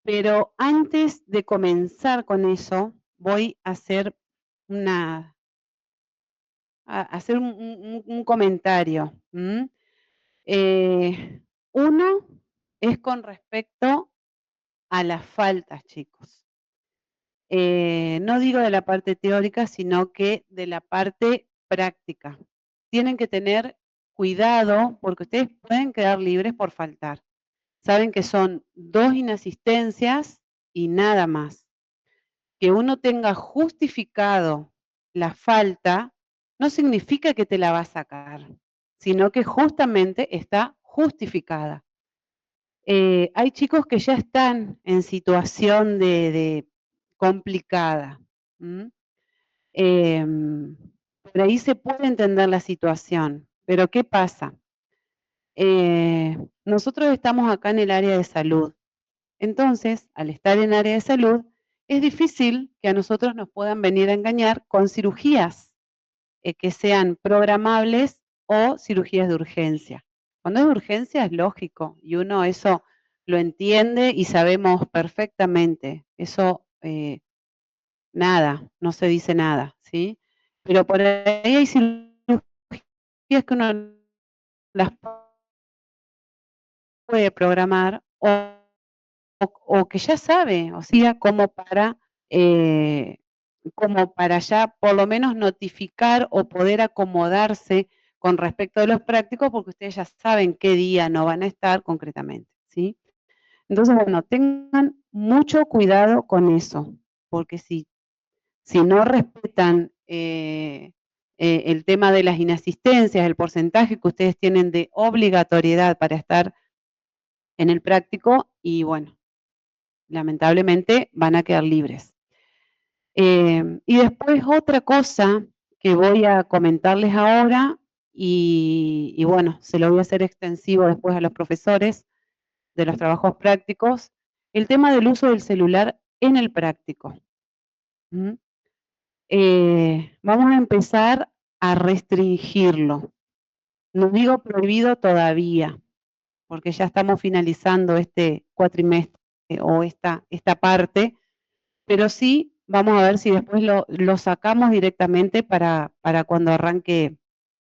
Pero antes de comenzar con eso, voy a hacer un comentario. Uno es con respecto a las faltas, chicos. No digo de la parte teórica, sino que de la parte práctica. Tienen que tener cuidado porque ustedes pueden quedar libres por faltar. Saben que son 2 inasistencias y nada más. Que uno tenga justificado la falta no significa que te la va a sacar, sino que justamente está justificada. Hay chicos que ya están en situación de complicada. Por ahí se puede entender la situación, pero ¿qué pasa? Nosotros estamos acá en el área de salud. Entonces, al estar en área de salud, es difícil que a nosotros nos puedan venir a engañar con cirugías que sean programables o cirugías de urgencia. Cuando es de urgencia es lógico y uno eso lo entiende y sabemos perfectamente. Eso, nada, no se dice nada, ¿sí? Pero por ahí hay cirugías que uno las puede programar o que ya sabe, o sea, como para ya por lo menos notificar o poder acomodarse con respecto de los prácticos, porque ustedes ya saben qué día no van a estar concretamente, ¿sí? Entonces, bueno, tengan mucho cuidado con eso, porque si no respetan el tema de las inasistencias, el porcentaje que ustedes tienen de obligatoriedad para estar en el práctico, y bueno, lamentablemente van a quedar libres. Y después otra cosa que voy a comentarles ahora, y bueno, se lo voy a hacer extensivo después a los profesores de los trabajos prácticos, el tema del uso del celular en el práctico. Vamos a empezar a restringirlo. No digo prohibido todavía, porque ya estamos finalizando este cuatrimestre o esta parte, pero sí vamos a ver si después lo sacamos directamente para cuando arranque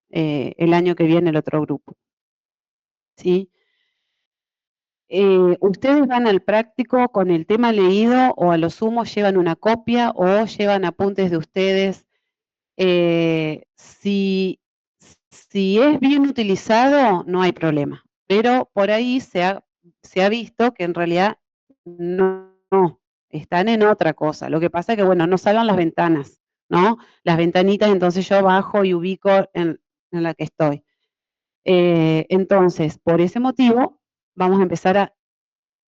el año que viene el otro grupo. ¿Sí? Ustedes van al práctico con el tema leído o a lo sumo llevan una copia o llevan apuntes de ustedes. Si es bien utilizado, no hay problema, pero por ahí se ha visto que en realidad no, están en otra cosa. Lo que pasa es que, bueno, no salgan las ventanas, ¿no? Las ventanitas, entonces yo bajo y ubico en la que estoy. Entonces, por ese motivo, vamos a empezar a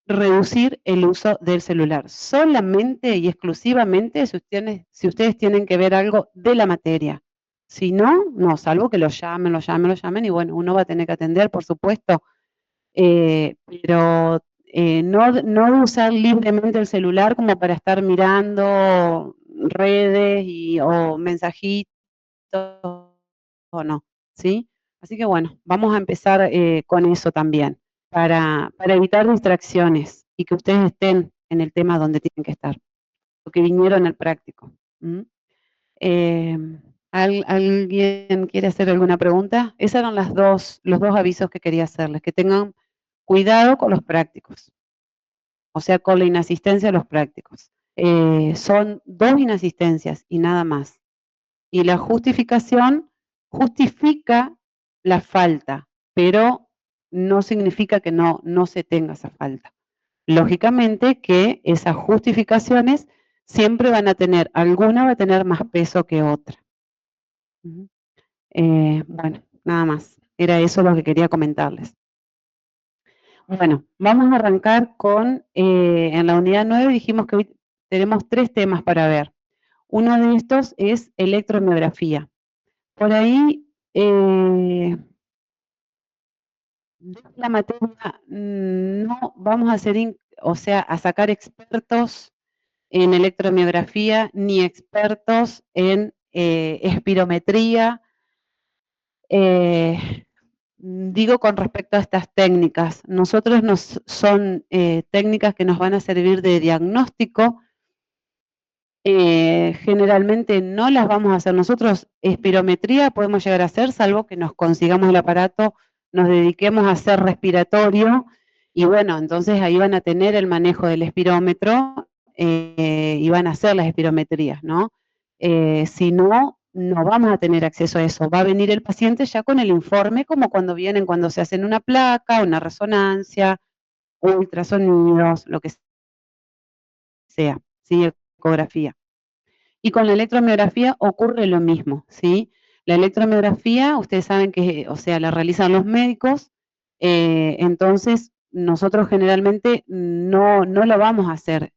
reducir el uso del celular, solamente y exclusivamente si ustedes tienen que ver algo de la materia. Si no, no, salvo que lo llamen, y bueno, uno va a tener que atender, por supuesto, pero no usar libremente el celular como para estar mirando redes o mensajitos o no, ¿sí? Así que bueno, vamos a empezar con eso también, para evitar distracciones y que ustedes estén en el tema donde tienen que estar, porque vinieron al práctico. Eh, ¿Alguien quiere hacer alguna pregunta? Esos eran los dos avisos que quería hacerles, que tengan cuidado con los prácticos, o sea, con la inasistencia a los prácticos. Son 2 inasistencias y nada más. Y la justificación justifica la falta, pero no significa que no se tenga esa falta. Lógicamente que esas justificaciones siempre van a tener, alguna va a tener más peso que otra. Bueno, nada más. Era eso lo que quería comentarles. Bueno, vamos a arrancar con, en la unidad 9 dijimos que hoy tenemos 3 temas para ver. Uno de estos es electromiografía. Por ahí, la materia no vamos a hacer, a sacar expertos en electromiografía ni expertos en espirometría. digo con respecto a estas técnicas, nosotros son técnicas que nos van a servir de diagnóstico. Generalmente no las vamos a hacer nosotros, espirometría podemos llegar a hacer, salvo que nos consigamos el aparato, nos dediquemos a hacer respiratorio, y bueno, entonces ahí van a tener el manejo del espirómetro, y van a hacer las espirometrías, ¿no? Si no, no vamos a tener acceso a eso. Va a venir el paciente ya con el informe, como cuando vienen, cuando se hacen una placa, una resonancia, ultrasonidos, lo que sea, ¿sí? Ecografía. Y con la electromiografía ocurre lo mismo, ¿sí? La electromiografía, ustedes saben que, o sea, la realizan los médicos, entonces nosotros generalmente no lo vamos a hacer.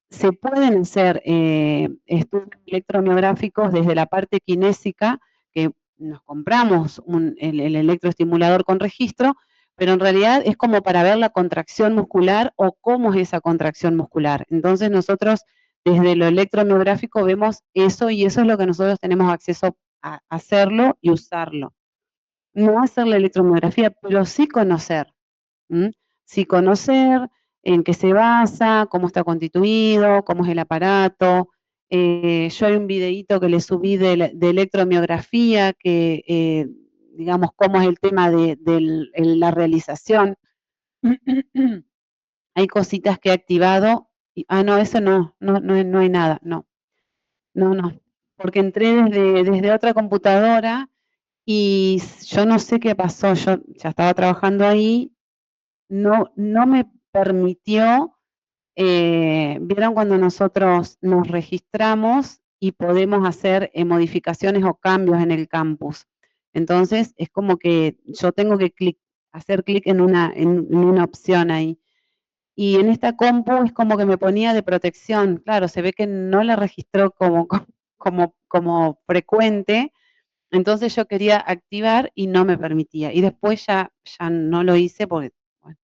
Se pueden hacer estudios electromiográficos desde la parte kinésica, que nos compramos el electroestimulador con registro, pero en realidad es como para ver la contracción muscular o cómo es esa contracción muscular. Entonces nosotros desde lo electromiográfico vemos eso y eso es lo que nosotros tenemos acceso a hacerlo y usarlo. No hacer la electromiografía, pero sí conocer. ¿Mm? Sí conocer en qué se basa, cómo está constituido, cómo es el aparato. Yo hay un videíto que le subí de electromiografía, que digamos cómo es el tema de la realización. Hay cositas que he activado. No, eso no hay nada, no, no, porque entré desde otra computadora y yo no sé qué pasó, yo ya estaba trabajando ahí, no me permitió, vieron cuando nosotros nos registramos y podemos hacer modificaciones o cambios en el campus. Entonces es como que yo tengo que hacer clic en una opción ahí. Y en esta compu es como que me ponía de protección. Claro, se ve que no la registró como frecuente, entonces yo quería activar y no me permitía. Y después ya no lo hice porque, bueno,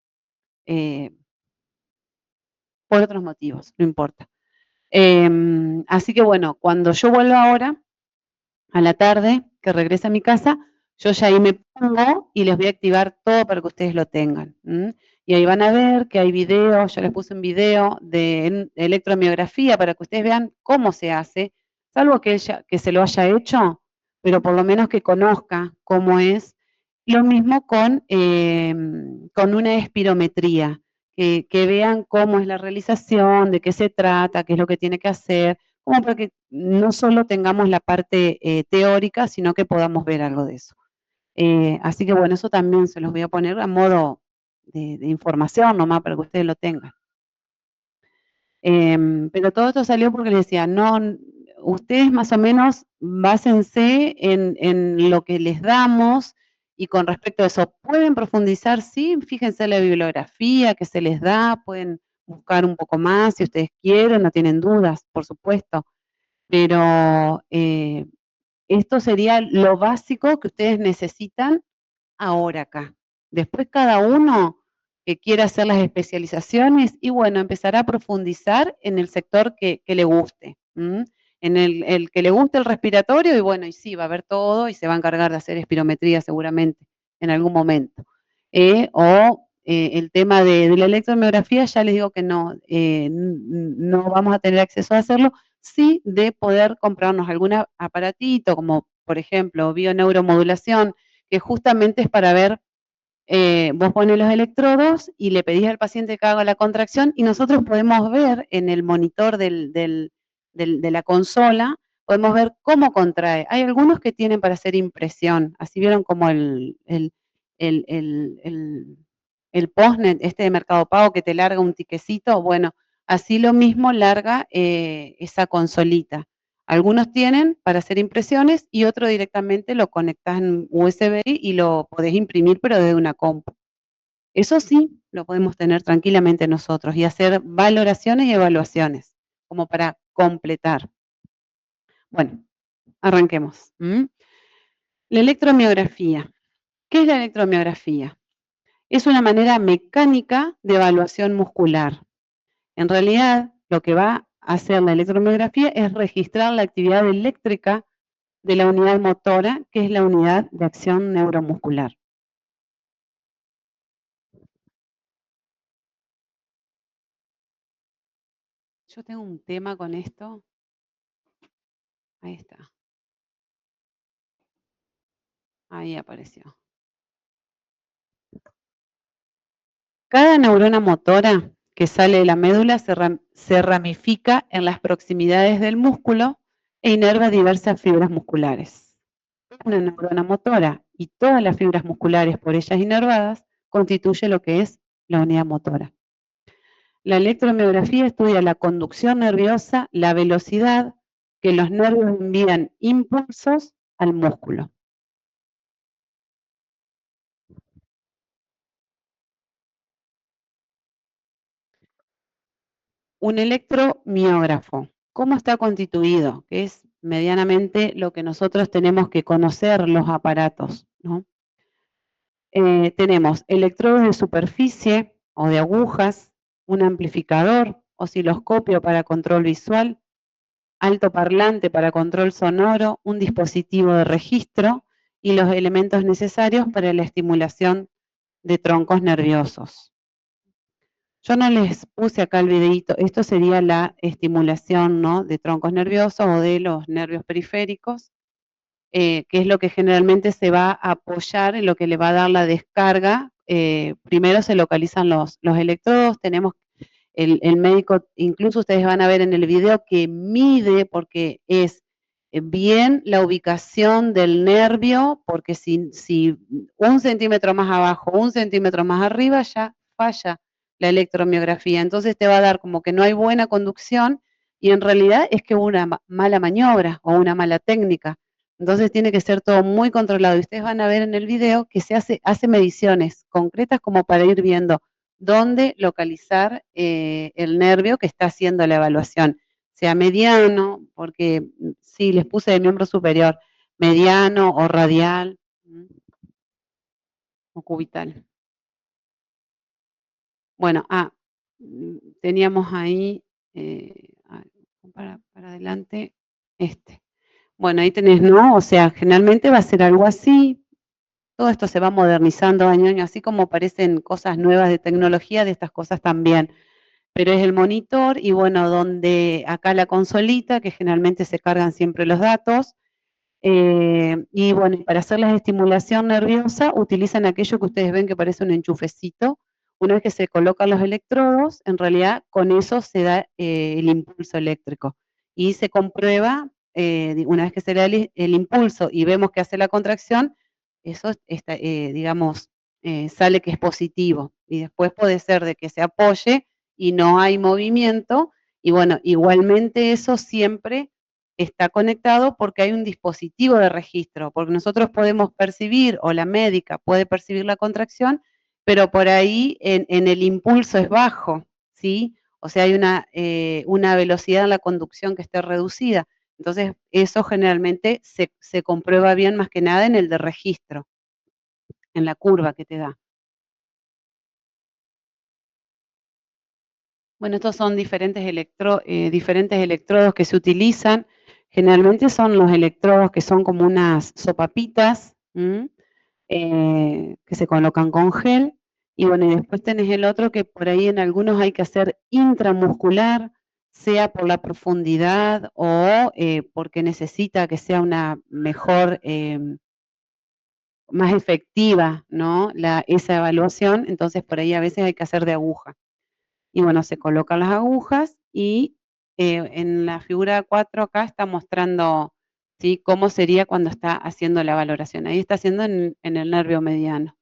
eh, por otros motivos, no importa. Así que bueno, cuando yo vuelva ahora, a la tarde, que regrese a mi casa, yo ya ahí me pongo y les voy a activar todo para que ustedes lo tengan. Y ahí van a ver que hay videos, yo les puse un video de electromiografía para que ustedes vean cómo se hace, salvo que se lo haya hecho, pero por lo menos que conozca cómo es. Lo mismo con una espirometría, que vean cómo es la realización, de qué se trata, qué es lo que tiene que hacer, como para que no solo tengamos la parte teórica, sino que podamos ver algo de eso. Así que bueno, eso también se los voy a poner a modo de información nomás para que ustedes lo tengan. Pero todo esto salió porque les decía, no, ustedes más o menos básense en lo que les damos y con respecto a eso, pueden profundizar, sí, fíjense la bibliografía que se les da, pueden buscar un poco más si ustedes quieren, no tienen dudas, por supuesto, pero esto sería lo básico que ustedes necesitan ahora acá. Después cada uno que quiera hacer las especializaciones y bueno, empezará a profundizar en el sector que le guste. En el que le guste el respiratorio y bueno, y sí, va a ver todo y se va a encargar de hacer espirometría seguramente en algún momento. El tema de la electromiografía, ya les digo que no vamos a tener acceso a hacerlo, sí de poder comprarnos algún aparatito, como por ejemplo bioneuromodulación, que justamente es para ver, vos pones los electrodos y le pedís al paciente que haga la contracción y nosotros podemos ver en el monitor de la consola, podemos ver cómo contrae. Hay algunos que tienen para hacer impresión, así vieron como el, el, el, el postnet este de Mercado Pago que te larga un tiquecito, bueno, así lo mismo larga esa consolita. Algunos tienen para hacer impresiones y otro directamente lo conectas en USB y lo podés imprimir, pero desde una compu. Eso sí, lo podemos tener tranquilamente nosotros y hacer valoraciones y evaluaciones, como para completar. Bueno, arranquemos. La electromiografía. ¿Qué es la electromiografía? Es una manera mecánica de evaluación muscular. En realidad, lo que va a hacer la electromiografía es registrar la actividad eléctrica de la unidad motora, que es la unidad de acción neuromuscular. Yo tengo un tema con esto. Ahí está. Ahí apareció. Cada neurona motora que sale de la médula se ramifica en las proximidades del músculo e inerva diversas fibras musculares. Una neurona motora y todas las fibras musculares por ellas inervadas constituye lo que es la unidad motora. La electromiografía estudia la conducción nerviosa, la velocidad que los nervios envían impulsos al músculo. Un electromiógrafo, ¿cómo está constituido? Que es medianamente lo que nosotros tenemos que conocer los aparatos, ¿no? Tenemos electrodos de superficie o de agujas, un amplificador, osciloscopio para control visual, altoparlante para control sonoro, un dispositivo de registro y los elementos necesarios para la estimulación de troncos nerviosos. Yo no les puse acá el videíto, esto sería la estimulación, ¿no?, de troncos nerviosos o de los nervios periféricos, que es lo que generalmente se va a apoyar en lo que le va a dar la descarga. Primero se localizan los electrodos, tenemos el médico, incluso ustedes van a ver en el video que mide, porque es bien la ubicación del nervio, porque si 1 centímetro más abajo, 1 centímetro más arriba, ya falla la electromiografía. Entonces te va a dar como que no hay buena conducción y en realidad es que hubo una mala maniobra o una mala técnica. Entonces tiene que ser todo muy controlado. Y ustedes van a ver en el video que se hace mediciones concretas como para ir viendo dónde localizar el nervio que está haciendo la evaluación, sea mediano, porque sí, les puse de miembro superior, mediano o radial o cubital. Bueno, teníamos ahí, para adelante, este. Bueno, ahí tenés, ¿no? O sea, generalmente va a ser algo así. Todo esto se va modernizando año a año, así como aparecen cosas nuevas de tecnología, de estas cosas también. Pero es el monitor y bueno, donde acá la consolita, que generalmente se cargan siempre los datos, y bueno, para hacer la estimulación nerviosa utilizan aquello que ustedes ven que parece un enchufecito. Una vez que se colocan los electrodos, en realidad con eso se da el impulso eléctrico y se comprueba, una vez que se da el impulso y vemos que hace la contracción, eso está, digamos, sale que es positivo y después puede ser de que se apoye y no hay movimiento y bueno, igualmente eso siempre está conectado porque hay un dispositivo de registro, porque nosotros podemos percibir, o la médica puede percibir la contracción, pero por ahí en el impulso es bajo, ¿sí? O sea, hay una velocidad en la conducción que esté reducida. Entonces, eso generalmente se comprueba bien más que nada en el de registro, en la curva que te da. Bueno, estos son diferentes electrodos que se utilizan. Generalmente son los electrodos que son como unas sopapitas, que se colocan con gel. Y bueno, y después tenés el otro que por ahí en algunos hay que hacer intramuscular, sea por la profundidad o porque necesita que sea una mejor, más efectiva, ¿no?, esa evaluación. Entonces por ahí a veces hay que hacer de aguja. Y bueno, se colocan las agujas y en la figura 4 acá está mostrando, ¿sí?, cómo sería cuando está haciendo la valoración. Ahí está haciendo en el nervio mediano.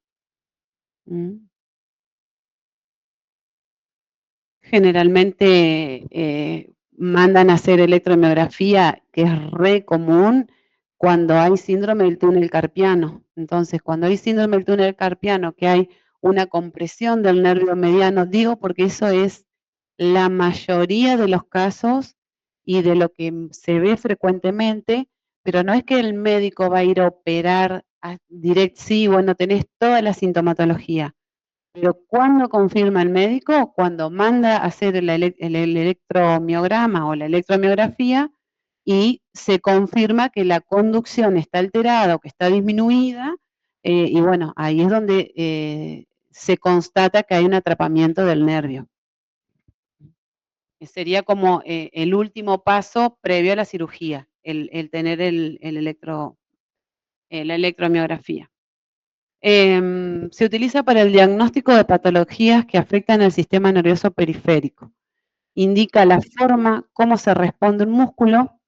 Generalmente mandan a hacer electromiografía, que es re común cuando hay síndrome del túnel carpiano. Entonces, cuando hay síndrome del túnel carpiano, que hay una compresión del nervio mediano, digo porque eso es la mayoría de los casos y de lo que se ve frecuentemente, pero no es que el médico va a ir a operar directo, sí, bueno, tenés toda la sintomatología. Pero ¿cuándo confirma el médico? Cuando manda a hacer el electromiograma o la electromiografía y se confirma que la conducción está alterada o que está disminuida, y bueno, ahí es donde se constata que hay un atrapamiento del nervio. Sería como el último paso previo a la cirugía, el tener la electromiografía. Se utiliza para el diagnóstico de patologías que afectan el sistema nervioso periférico. Indica la forma, cómo se responde un músculo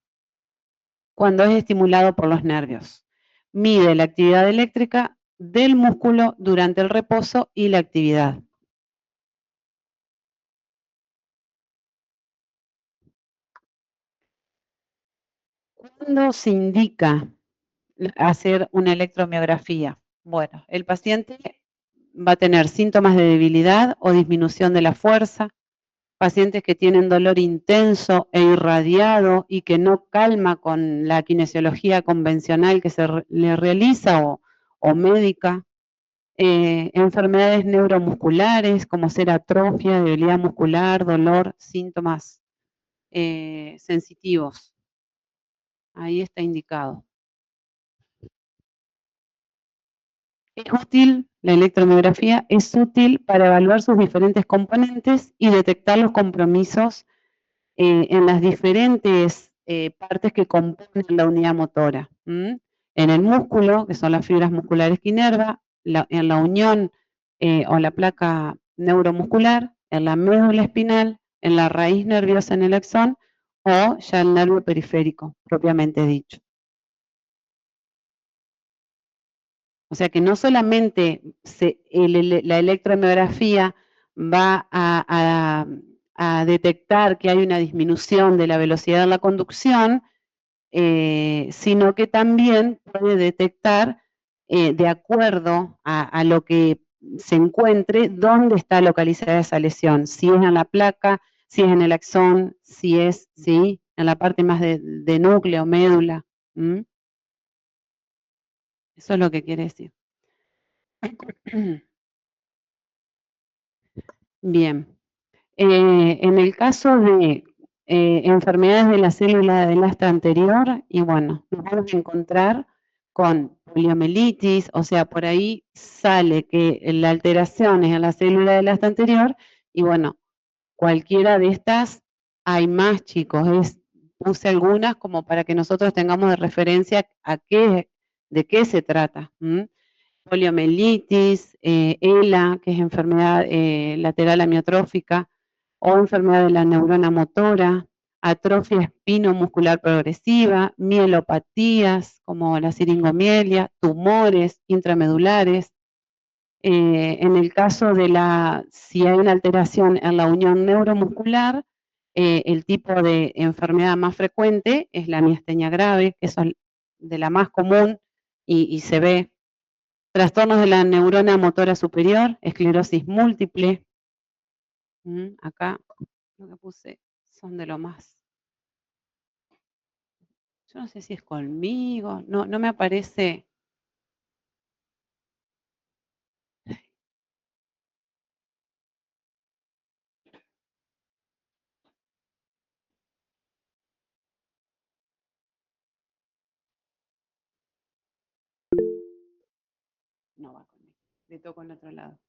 cuando es estimulado por los nervios. Mide la actividad eléctrica del músculo durante el reposo y la actividad. ¿Cuándo se indica hacer una electromiografía? Bueno, el paciente va a tener síntomas de debilidad o disminución de la fuerza, pacientes que tienen dolor intenso e irradiado y que no calma con la kinesiología convencional que se le realiza o médica, enfermedades neuromusculares como ser atrofia, debilidad muscular, dolor, síntomas sensitivos. Ahí está indicado. Es útil, la electromiografía es útil para evaluar sus diferentes componentes y detectar los compromisos en las diferentes partes que componen la unidad motora. En el músculo, que son las fibras musculares que inerva, en la unión o la placa neuromuscular, en la médula espinal, en la raíz nerviosa en el axón o ya el nervio periférico, propiamente dicho. O sea que no solamente la electromiografía va a detectar que hay una disminución de la velocidad de la conducción, sino que también puede detectar, de acuerdo a lo que se encuentre, dónde está localizada esa lesión, si es en la placa, si es en el axón, si es ¿sí? En la parte más de núcleo, médula. Eso es lo que quiere decir. Bien. En el caso de enfermedades de la célula del asta anterior, y bueno, nos vamos a encontrar con poliomielitis, o sea, por ahí sale que la alteración es en la célula del asta anterior, y bueno, cualquiera de estas, hay más chicos, puse algunas como para que nosotros tengamos de referencia de qué se trata. Poliomielitis, ELA, que es enfermedad lateral amiotrófica, o enfermedad de la neurona motora, atrofia espinomuscular progresiva, mielopatías como la siringomielia, tumores intramedulares. En el caso de si hay una alteración en la unión neuromuscular, el tipo de enfermedad más frecuente es la miastenia grave, que es de la más común y se ve. Trastornos de la neurona motora superior, esclerosis múltiple. Acá lo que puse son de lo más. Yo no sé si es conmigo, no me aparece. No va conmigo. Le toco en otro lado.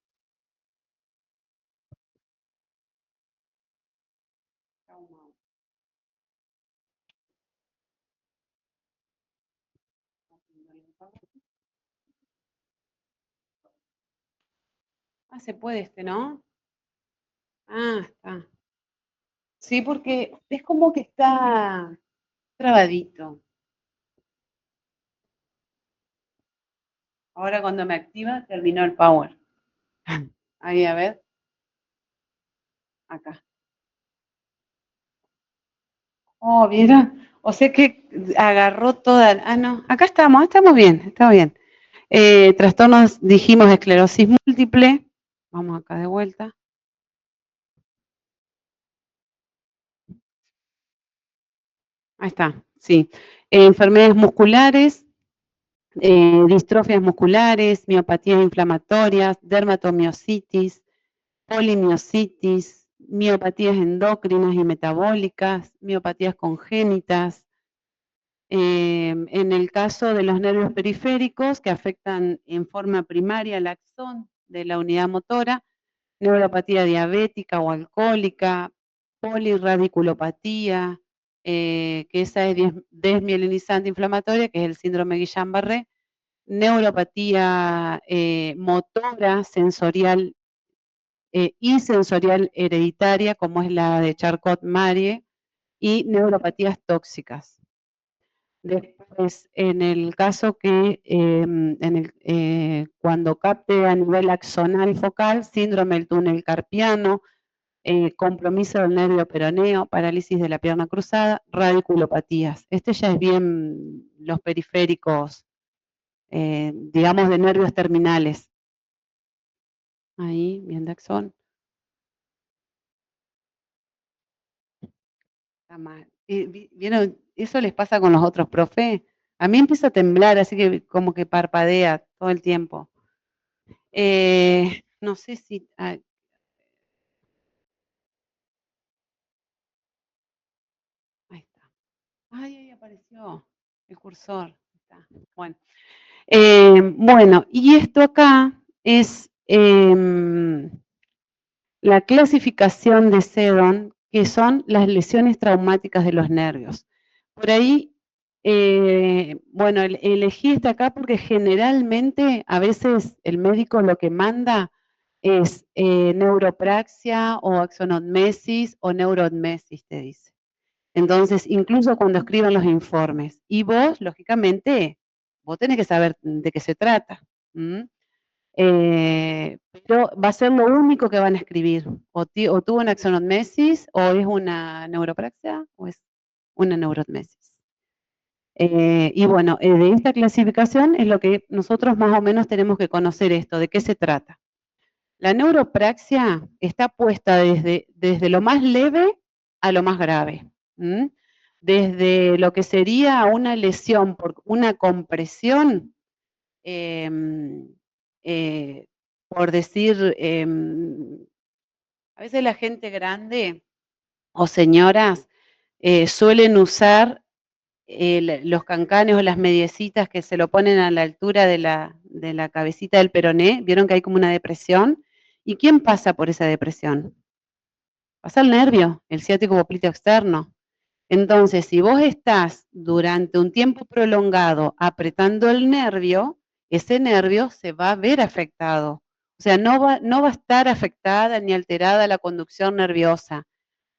Ah, se puede ¿no? Ah, está. Sí, porque es como que está trabadito. Ahora cuando me activa, terminó el power. Ahí, a ver. Acá. Oh, ¿vieron? O sea que agarró toda. Ah, no. Acá estamos bien, está bien. Trastornos, dijimos, de esclerosis múltiple. Vamos acá de vuelta. Ahí está, sí. Enfermedades musculares, distrofias musculares, miopatías inflamatorias, dermatomiositis, polimiositis, miopatías endocrinas y metabólicas, miopatías congénitas, En el caso de los nervios periféricos, que afectan en forma primaria el axón de la unidad motora, neuropatía diabética o alcohólica, polirradiculopatía, que esa es desmielinizante inflamatoria, que es el síndrome Guillain-Barré, neuropatía motora, sensorial y sensorial hereditaria, como es la de Charcot-Marie, y neuropatías tóxicas. Después, en el caso que cuando capte a nivel axonal focal, síndrome del túnel carpiano, compromiso del nervio peroneo, parálisis de la pierna cruzada, radiculopatías. Este ya es bien los periféricos, digamos, de nervios terminales. Ahí, bien de axón. Está mal. ¿Vieron? Eso les pasa con los otros profe. A mí empieza a temblar, así que como que parpadea todo el tiempo. No sé si... ahí está. Ay, ahí apareció el cursor. Está. Bueno. Bueno, y esto acá es la clasificación de Sedon, que son las lesiones traumáticas de los nervios. Por ahí, bueno, elegí esta acá porque generalmente a veces el médico lo que manda es neuropraxia o axonotmesis o neurootmesis, te dice. Entonces, incluso cuando escriban los informes. Y vos, lógicamente, vos tenés que saber de qué se trata. Pero va a ser lo único que van a escribir. O tuvo una axonotmesis, o es una neuropraxia, o es una neurootmesis. Y bueno, de esta clasificación es lo que nosotros más o menos tenemos que conocer esto, de qué se trata. La neuropraxia está puesta desde lo más leve a lo más grave. Desde lo que sería una lesión por una compresión, por decir, a veces la gente grande o señoras suelen usar los cancanes o las mediecitas que se lo ponen a la altura de la cabecita del peroné. ¿Vieron que hay como una depresión? ¿Y quién pasa por esa depresión? Pasa el nervio, el ciático popliteo externo. Entonces, si vos estás durante un tiempo prolongado apretando el nervio, ese nervio se va a ver afectado. O sea, no va a estar afectada ni alterada la conducción nerviosa,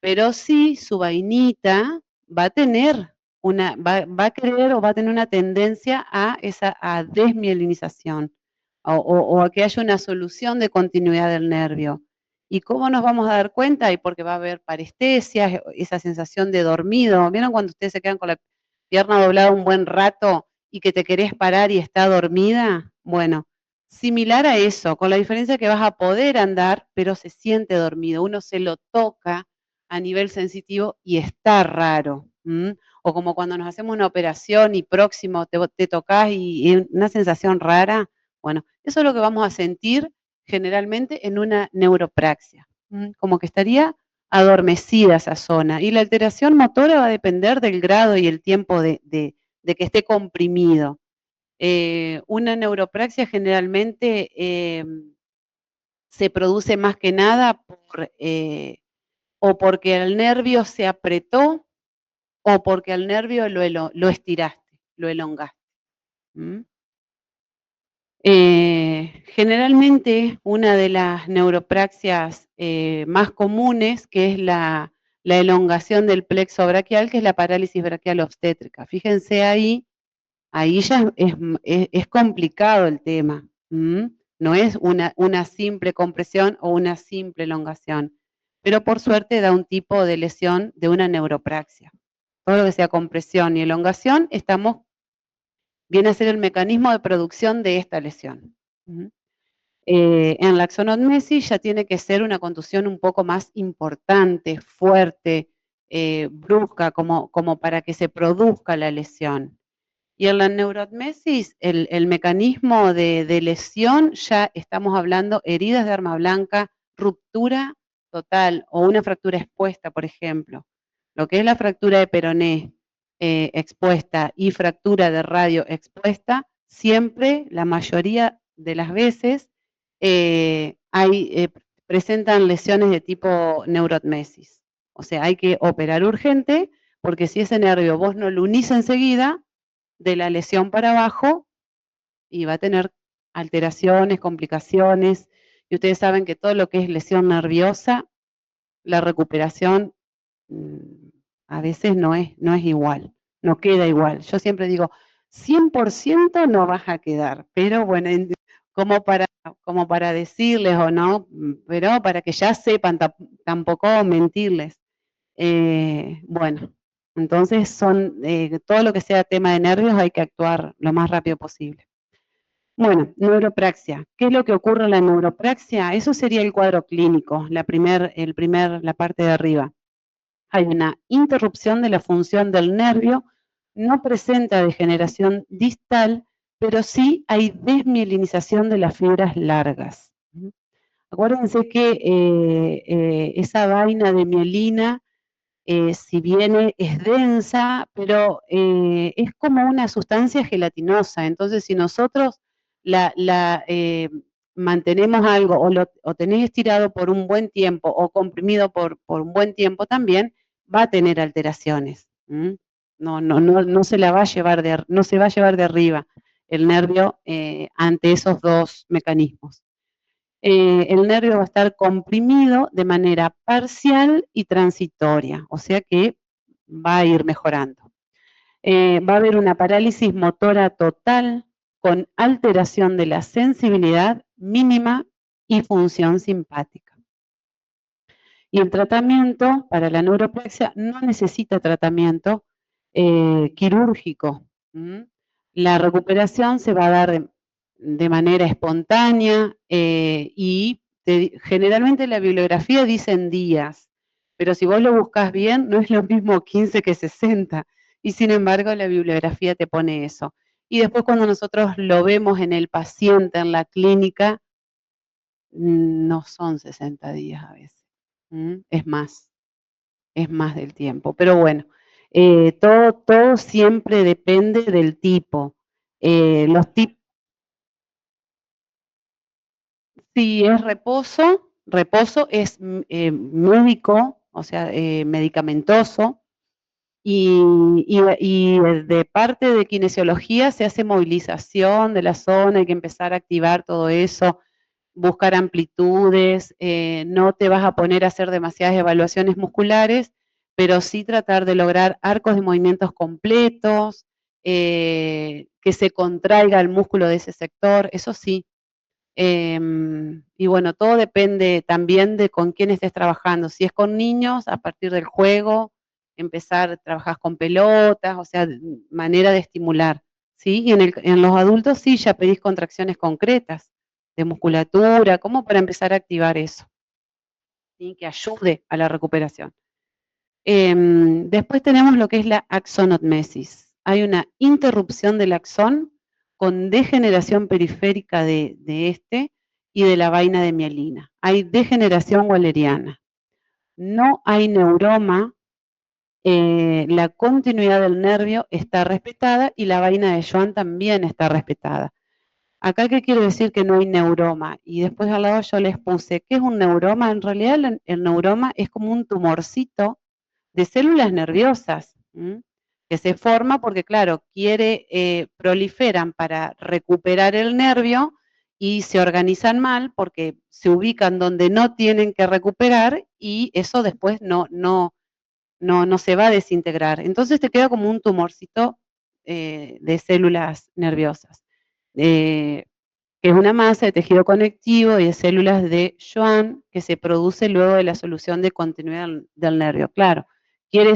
pero sí su vainita va a tener va a querer o va a tener una tendencia a desmielinización o a que haya una solución de continuidad del nervio. ¿Y cómo nos vamos a dar cuenta? Y porque va a haber parestesias, esa sensación de dormido. ¿Vieron cuando ustedes se quedan con la pierna doblada un buen rato y que te querés parar y está dormida? Bueno, similar a eso, con la diferencia que vas a poder andar, pero se siente dormido. Uno se lo toca a nivel sensitivo y está raro. O como cuando nos hacemos una operación y próximo te tocas y una sensación rara. Bueno, eso es lo que vamos a sentir generalmente en una neuropraxia, como que estaría adormecida esa zona. Y la alteración motora va a depender del grado y el tiempo de que esté comprimido. Una neuropraxia generalmente se produce más que nada o porque el nervio se apretó o porque al nervio lo estiraste, lo elongaste. Generalmente una de las neuropraxias más comunes, que es la elongación del plexo braquial, que es la parálisis braquial obstétrica. Fíjense ahí ya es complicado el tema. No es una simple compresión o una simple elongación, pero por suerte da un tipo de lesión de una neuropraxia. Todo lo que sea compresión y elongación viene a ser el mecanismo de producción de esta lesión. En la axonotmesis ya tiene que ser una contusión un poco más importante, fuerte, brusca, como para que se produzca la lesión. Y en la neurootmesis, el mecanismo de lesión, ya estamos hablando heridas de arma blanca, ruptura total o una fractura expuesta, por ejemplo. Lo que es la fractura de peroné, expuesta y fractura de radio expuesta, siempre, la mayoría de las veces, presentan lesiones de tipo neurotmesis. O sea, hay que operar urgente, porque si ese nervio vos no lo unís enseguida, de la lesión para abajo, y va a tener alteraciones, complicaciones, y ustedes saben que todo lo que es lesión nerviosa, la recuperación a veces no es igual, no queda igual. Yo siempre digo, 100% no vas a quedar, pero bueno, como para decirles o no, pero para que ya sepan, tampoco mentirles. Bueno, entonces todo lo que sea tema de nervios hay que actuar lo más rápido posible. Bueno, neuropraxia. ¿Qué es lo que ocurre en la neuropraxia? Eso sería el cuadro clínico, la parte de arriba. Hay una interrupción de la función del nervio, no presenta degeneración distal, pero sí hay desmielinización de las fibras largas. Acuérdense que esa vaina de mielina, si bien es densa, pero es como una sustancia gelatinosa. Entonces, si nosotros mantenemos algo o tenés estirado por un buen tiempo o comprimido por un buen tiempo también, va a tener alteraciones. No se la va a llevar no se va a llevar de arriba el nervio ante esos dos mecanismos. El nervio va a estar comprimido de manera parcial y transitoria, o sea que va a ir mejorando. Va a haber una parálisis motora total con alteración de la sensibilidad mínima y función simpática. Y el tratamiento para la neuropraxia no necesita tratamiento quirúrgico. La recuperación se va a dar de manera espontánea y generalmente la bibliografía dice en días, pero si vos lo buscas bien, no es lo mismo 15 que 60, y sin embargo la bibliografía te pone eso. Y después cuando nosotros lo vemos en el paciente, en la clínica, no son 60 días a veces, es más del tiempo. Pero bueno, todo siempre depende del tipo. Los tipos, si es reposo es médico, o sea, medicamentoso, y de parte de kinesiología se hace movilización de la zona, hay que empezar a activar todo eso, buscar amplitudes, no te vas a poner a hacer demasiadas evaluaciones musculares, pero sí tratar de lograr arcos de movimientos completos, que se contraiga el músculo de ese sector, eso sí. Y bueno, todo depende también de con quién estés trabajando. Si es con niños, a partir del juego, empezar, trabajar con pelotas, o sea, manera de estimular, ¿sí? Y en los adultos sí, ya pedís contracciones concretas de musculatura, como para empezar a activar eso, ¿sí? Que ayude a la recuperación. Después tenemos lo que es la axonotmesis. Hay una interrupción del axón con degeneración periférica de este y de la vaina de mielina. Hay degeneración waleriana. No hay neuroma, la continuidad del nervio está respetada y la vaina de Schwann también está respetada. Acá, ¿qué quiere decir que no hay neuroma? Y después al lado yo les puse, ¿qué es un neuroma? En realidad el neuroma es como un tumorcito de células nerviosas, que se forma porque, claro, proliferan para recuperar el nervio y se organizan mal porque se ubican donde no tienen que recuperar y eso después no se va a desintegrar. Entonces te queda como un tumorcito de células nerviosas, que es una masa de tejido conectivo y de células de Schwann que se produce luego de la solución de continuidad del nervio. Claro, quiere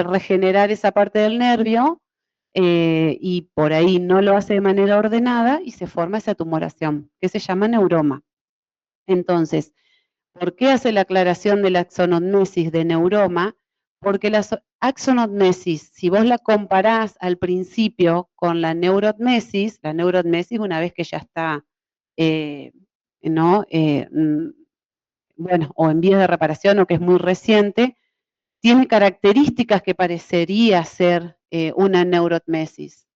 regenerar esa parte del nervio y por ahí no lo hace de manera ordenada y se forma esa tumoración, que se llama neuroma. Entonces, ¿por qué hace la aclaración de la axonotmesis de neuroma? Porque la axonotmesis, si vos la comparás al principio con la neurotmesis una vez que ya está, bueno, o en vías de reparación o que es muy reciente, tiene características que parecería ser una neurotmesis,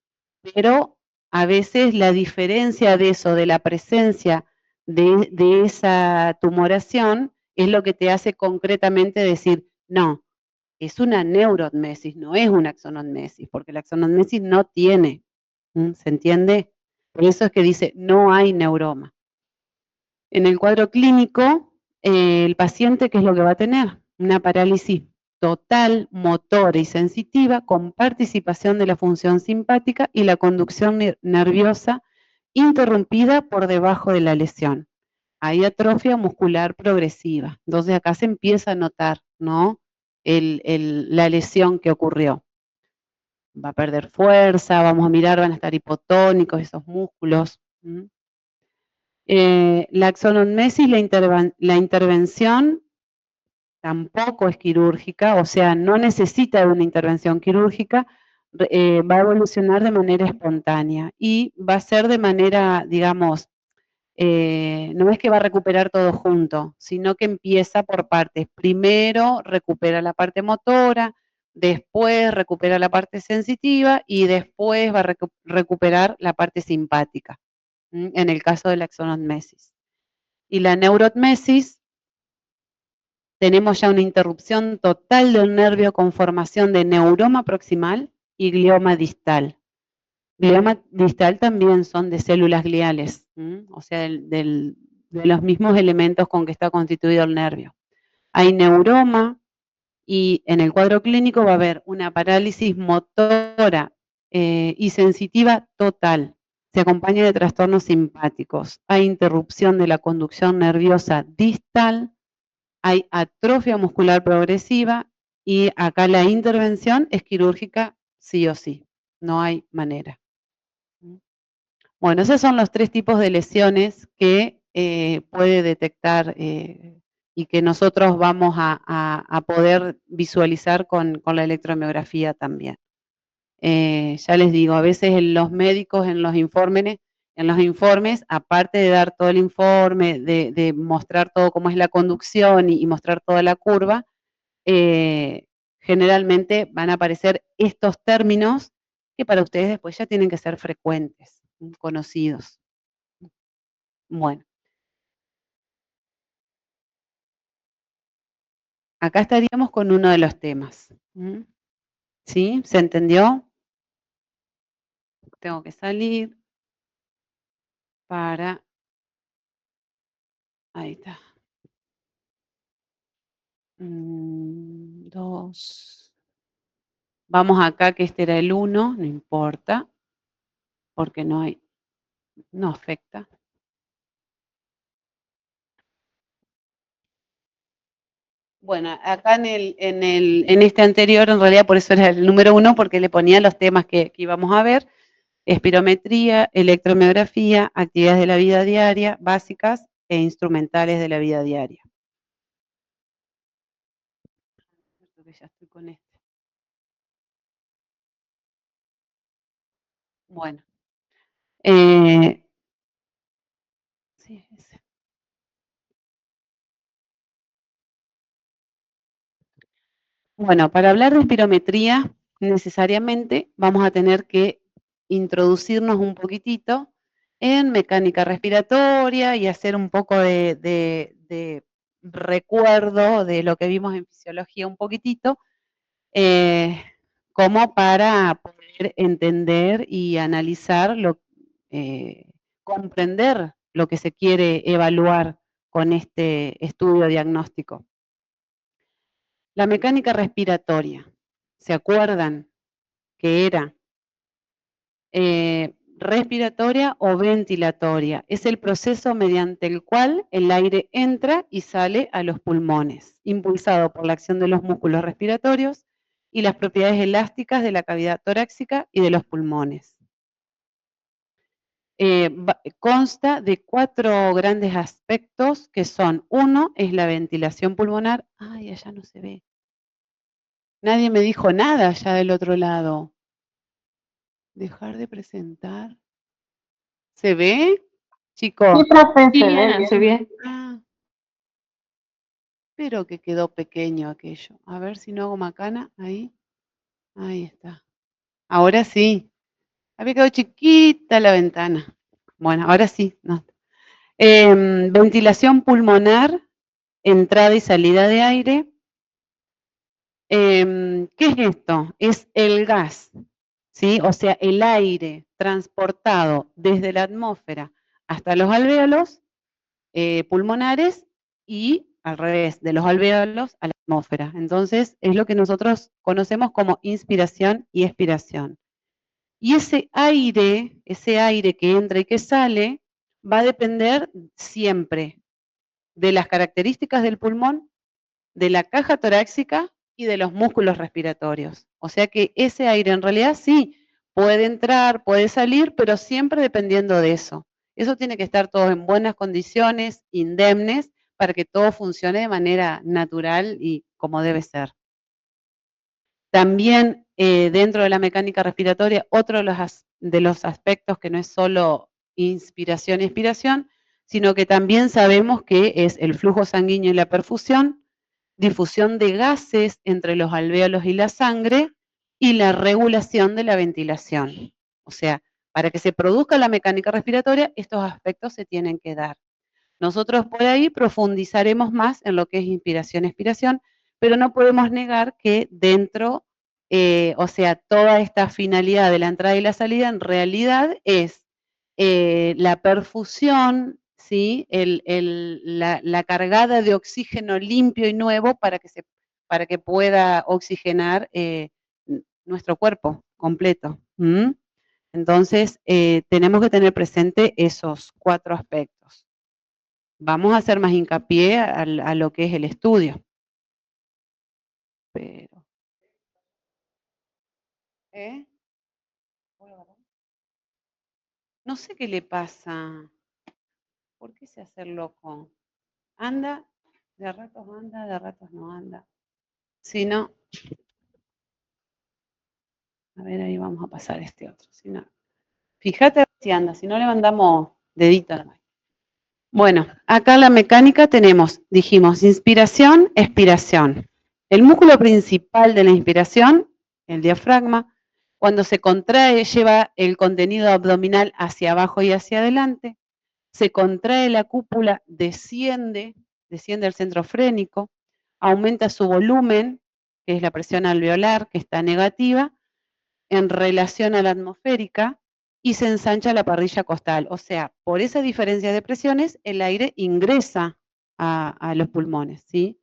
pero a veces la diferencia de eso, de la presencia de esa tumoración, es lo que te hace concretamente decir, no, es una neurotmesis, no es una axonotmesis, porque la axonotmesis no tiene, ¿se entiende? Por eso es que dice, no hay neuroma. En el cuadro clínico, el paciente, ¿qué es lo que va a tener? Una parálisis total, motora y sensitiva, con participación de la función simpática y la conducción nerviosa interrumpida por debajo de la lesión. Hay atrofia muscular progresiva. Entonces acá se empieza a notar, ¿no? La lesión que ocurrió. Va a perder fuerza, vamos a mirar, van a estar hipotónicos esos músculos. La axonotmesis, la intervención tampoco es quirúrgica, o sea, no necesita de una intervención quirúrgica, va a evolucionar de manera espontánea y va a ser de manera, digamos, no es que va a recuperar todo junto, sino que empieza por partes. Primero recupera la parte motora, después recupera la parte sensitiva y después va a recuperar la parte simpática, en el caso de la axonotmesis. Y la neurotmesis, tenemos ya una interrupción total del nervio con formación de neuroma proximal y glioma distal. Glioma distal también son de células gliales, o sea, de los mismos elementos con que está constituido el nervio. Hay neuroma y en el cuadro clínico va a haber una parálisis motora y sensitiva total. Se acompaña de trastornos simpáticos. Hay interrupción de la conducción nerviosa distal, hay atrofia muscular progresiva y acá la intervención es quirúrgica sí o sí, no hay manera. Bueno, esos son los 3 tipos de lesiones que puede detectar y que nosotros vamos a poder visualizar con la electromiografía también. Ya les digo, a veces los médicos en los informes, aparte de dar todo el informe, de mostrar todo cómo es la conducción y mostrar toda la curva, generalmente van a aparecer estos términos que para ustedes después ya tienen que ser frecuentes, conocidos. Bueno. Acá estaríamos con uno de los temas. ¿Sí? ¿Se entendió? Tengo que salir para... Ahí está. 2. Vamos acá, que este era el 1, no importa, porque no afecta. Bueno, acá en este anterior, en realidad por eso era el número 1, porque le ponía los temas que íbamos a ver: espirometría, electromiografía, actividades de la vida diaria, básicas e instrumentales de la vida diaria. Ya estoy con este. Bueno. Sí, ese. Bueno, para hablar de espirometría, necesariamente vamos a tener que introducirnos un poquitito en mecánica respiratoria y hacer un poco de recuerdo de lo que vimos en fisiología un poquitito, como para poder entender y analizar, comprender lo que se quiere evaluar con este estudio diagnóstico. La mecánica respiratoria, ¿se acuerdan que era respiratoria o ventilatoria? Es el proceso mediante el cual el aire entra y sale a los pulmones, impulsado por la acción de los músculos respiratorios y las propiedades elásticas de la cavidad torácica y de los pulmones. Consta de 4 grandes aspectos que son: 1 es la ventilación pulmonar. Ay, allá no se ve. Nadie me dijo nada allá del otro lado. Dejar de presentar. ¿Se ve, chicos? Sí, profe, se ve bien. Ah. pero que quedó pequeño aquello. A ver si no hago macana, ahí. Ahí está. Ahora sí. Había quedado chiquita la ventana. Bueno, ahora sí. No. Ventilación pulmonar, entrada y salida de aire. ¿Qué es esto? Es el gas, ¿sí? O sea, el aire transportado desde la atmósfera hasta los alvéolos pulmonares y al revés, de los alvéolos a la atmósfera. Entonces, es lo que nosotros conocemos como inspiración y expiración. Y ese aire que entra y que sale, va a depender siempre de las características del pulmón, de la caja torácica y de los músculos respiratorios. O sea que ese aire en realidad sí puede entrar, puede salir, pero siempre dependiendo de eso. Eso tiene que estar todo en buenas condiciones, indemnes, para que todo funcione de manera natural y como debe ser. También dentro de la mecánica respiratoria, otro de los aspectos que no es solo inspiración y expiración, sino que también sabemos que es el flujo sanguíneo y la perfusión, difusión de gases entre los alvéolos y la sangre y la regulación de la ventilación. O sea, para que se produzca la mecánica respiratoria, estos aspectos se tienen que dar. Nosotros por ahí profundizaremos más en lo que es inspiración-expiración, pero no podemos negar que dentro, o sea, toda esta finalidad de la entrada y la salida en realidad es la perfusión, ¿sí? La cargada de oxígeno limpio y nuevo para que pueda oxigenar nuestro cuerpo completo. ¿Mm? Entonces, tenemos que tener presente esos 4 aspectos. Vamos a hacer más hincapié a lo que es el estudio. Pero, ¿eh? No sé qué le pasa. ¿Por qué se hace el loco? Anda, de ratos no anda. Si no, a ver, ahí vamos a pasar este otro. Si no, fíjate si anda, si no le mandamos dedito nomás. Bueno, acá en la mecánica tenemos, dijimos, inspiración, expiración. El músculo principal de la inspiración, el diafragma, cuando se contrae lleva el contenido abdominal hacia abajo y hacia adelante, se contrae la cúpula, desciende al centro frénico, aumenta su volumen, que es la presión alveolar, que está negativa, en relación a la atmosférica, y se ensancha la parrilla costal. O sea, por esa diferencia de presiones, el aire ingresa a los pulmones, ¿sí?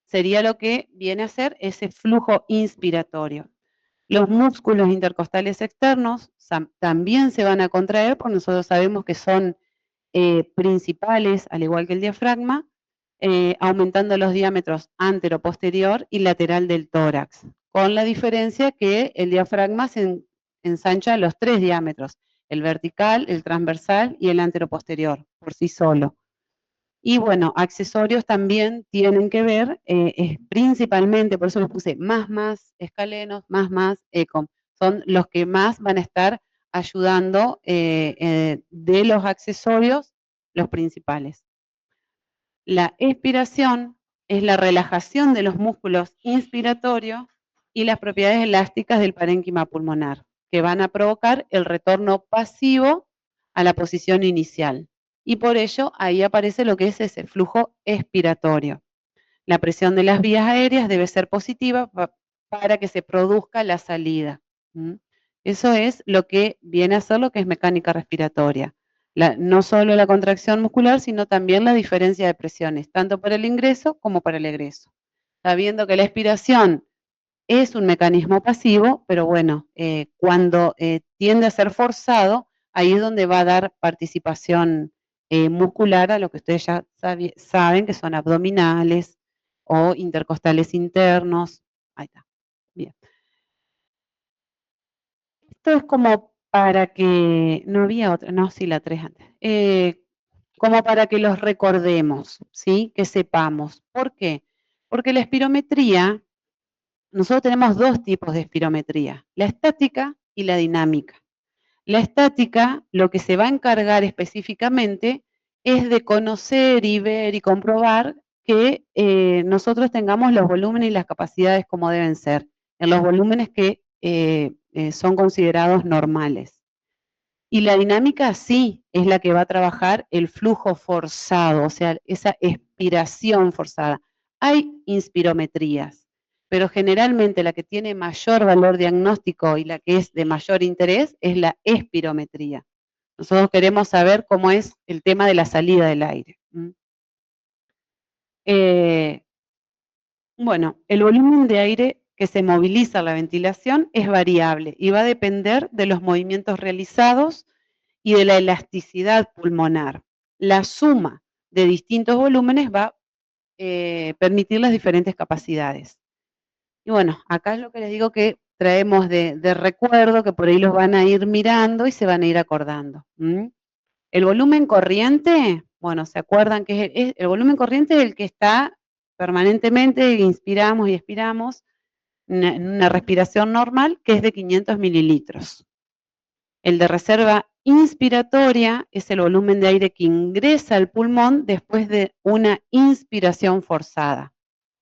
Sería lo que viene a ser ese flujo inspiratorio. Los músculos intercostales externos también se van a contraer, porque nosotros sabemos que son principales, al igual que el diafragma, aumentando los diámetros antero-posterior y lateral del tórax, con la diferencia que el diafragma se ensancha los 3 diámetros, el vertical, el transversal y el antero-posterior, por sí solo. Y bueno, accesorios también tienen que ver, principalmente, por eso les puse más, escalenos, más, ECOM. Son los que más van a estar ayudando de los accesorios, los principales. La expiración es la relajación de los músculos inspiratorios y las propiedades elásticas del parénquima pulmonar, que van a provocar el retorno pasivo a la posición inicial. Y por ello ahí aparece lo que es ese flujo expiratorio. La presión de las vías aéreas debe ser positiva para que se produzca la salida. ¿Mm? Eso es lo que viene a ser lo que es mecánica respiratoria. No solo la contracción muscular, sino también la diferencia de presiones, tanto para el ingreso como para el egreso. Sabiendo que la expiración es un mecanismo pasivo, pero bueno, cuando tiende a ser forzado, ahí es donde va a dar participación muscular a lo que ustedes ya saben, que son abdominales o intercostales internos. Ahí está. Bien. Esto es como para que, no había otra, no, sí, la 3 antes. Como para que los recordemos, ¿sí? Que sepamos. ¿Por qué? Porque la espirometría, nosotros tenemos 2 tipos de espirometría, la estática y la dinámica. La estática, lo que se va a encargar específicamente es de conocer y ver y comprobar que nosotros tengamos los volúmenes y las capacidades como deben ser, en los volúmenes que son considerados normales. Y la dinámica sí es la que va a trabajar el flujo forzado, o sea, esa expiración forzada. Hay inspirometrías, pero generalmente la que tiene mayor valor diagnóstico y la que es de mayor interés es la espirometría. Nosotros queremos saber cómo es el tema de la salida del aire. Bueno, el volumen de aire que se moviliza a la ventilación es variable y va a depender de los movimientos realizados y de la elasticidad pulmonar. La suma de distintos volúmenes va a permitir las diferentes capacidades. Y bueno, acá es lo que les digo que traemos de recuerdo, que por ahí los van a ir mirando y se van a ir acordando. El volumen corriente, bueno, ¿se acuerdan que el volumen corriente es el que está permanentemente, inspiramos y expiramos, en una respiración normal, que es de 500 mililitros. El de reserva inspiratoria es el volumen de aire que ingresa al pulmón después de una inspiración forzada,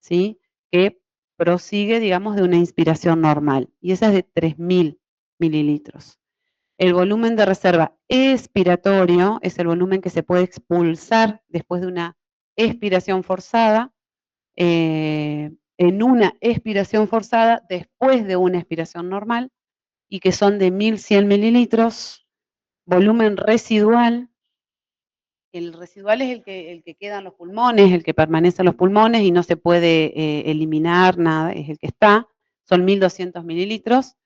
¿sí? Que prosigue, digamos, de una inspiración normal. Y esa es de 3000 mililitros. El volumen de reserva expiratorio es el volumen que se puede expulsar después de una expiración forzada, en una expiración forzada después de una expiración normal, y que son de 1100 mililitros. Volumen residual, el residual es el que queda en los pulmones, el que permanece en los pulmones y no se puede eliminar nada, es el que está, son 1200 mililitros.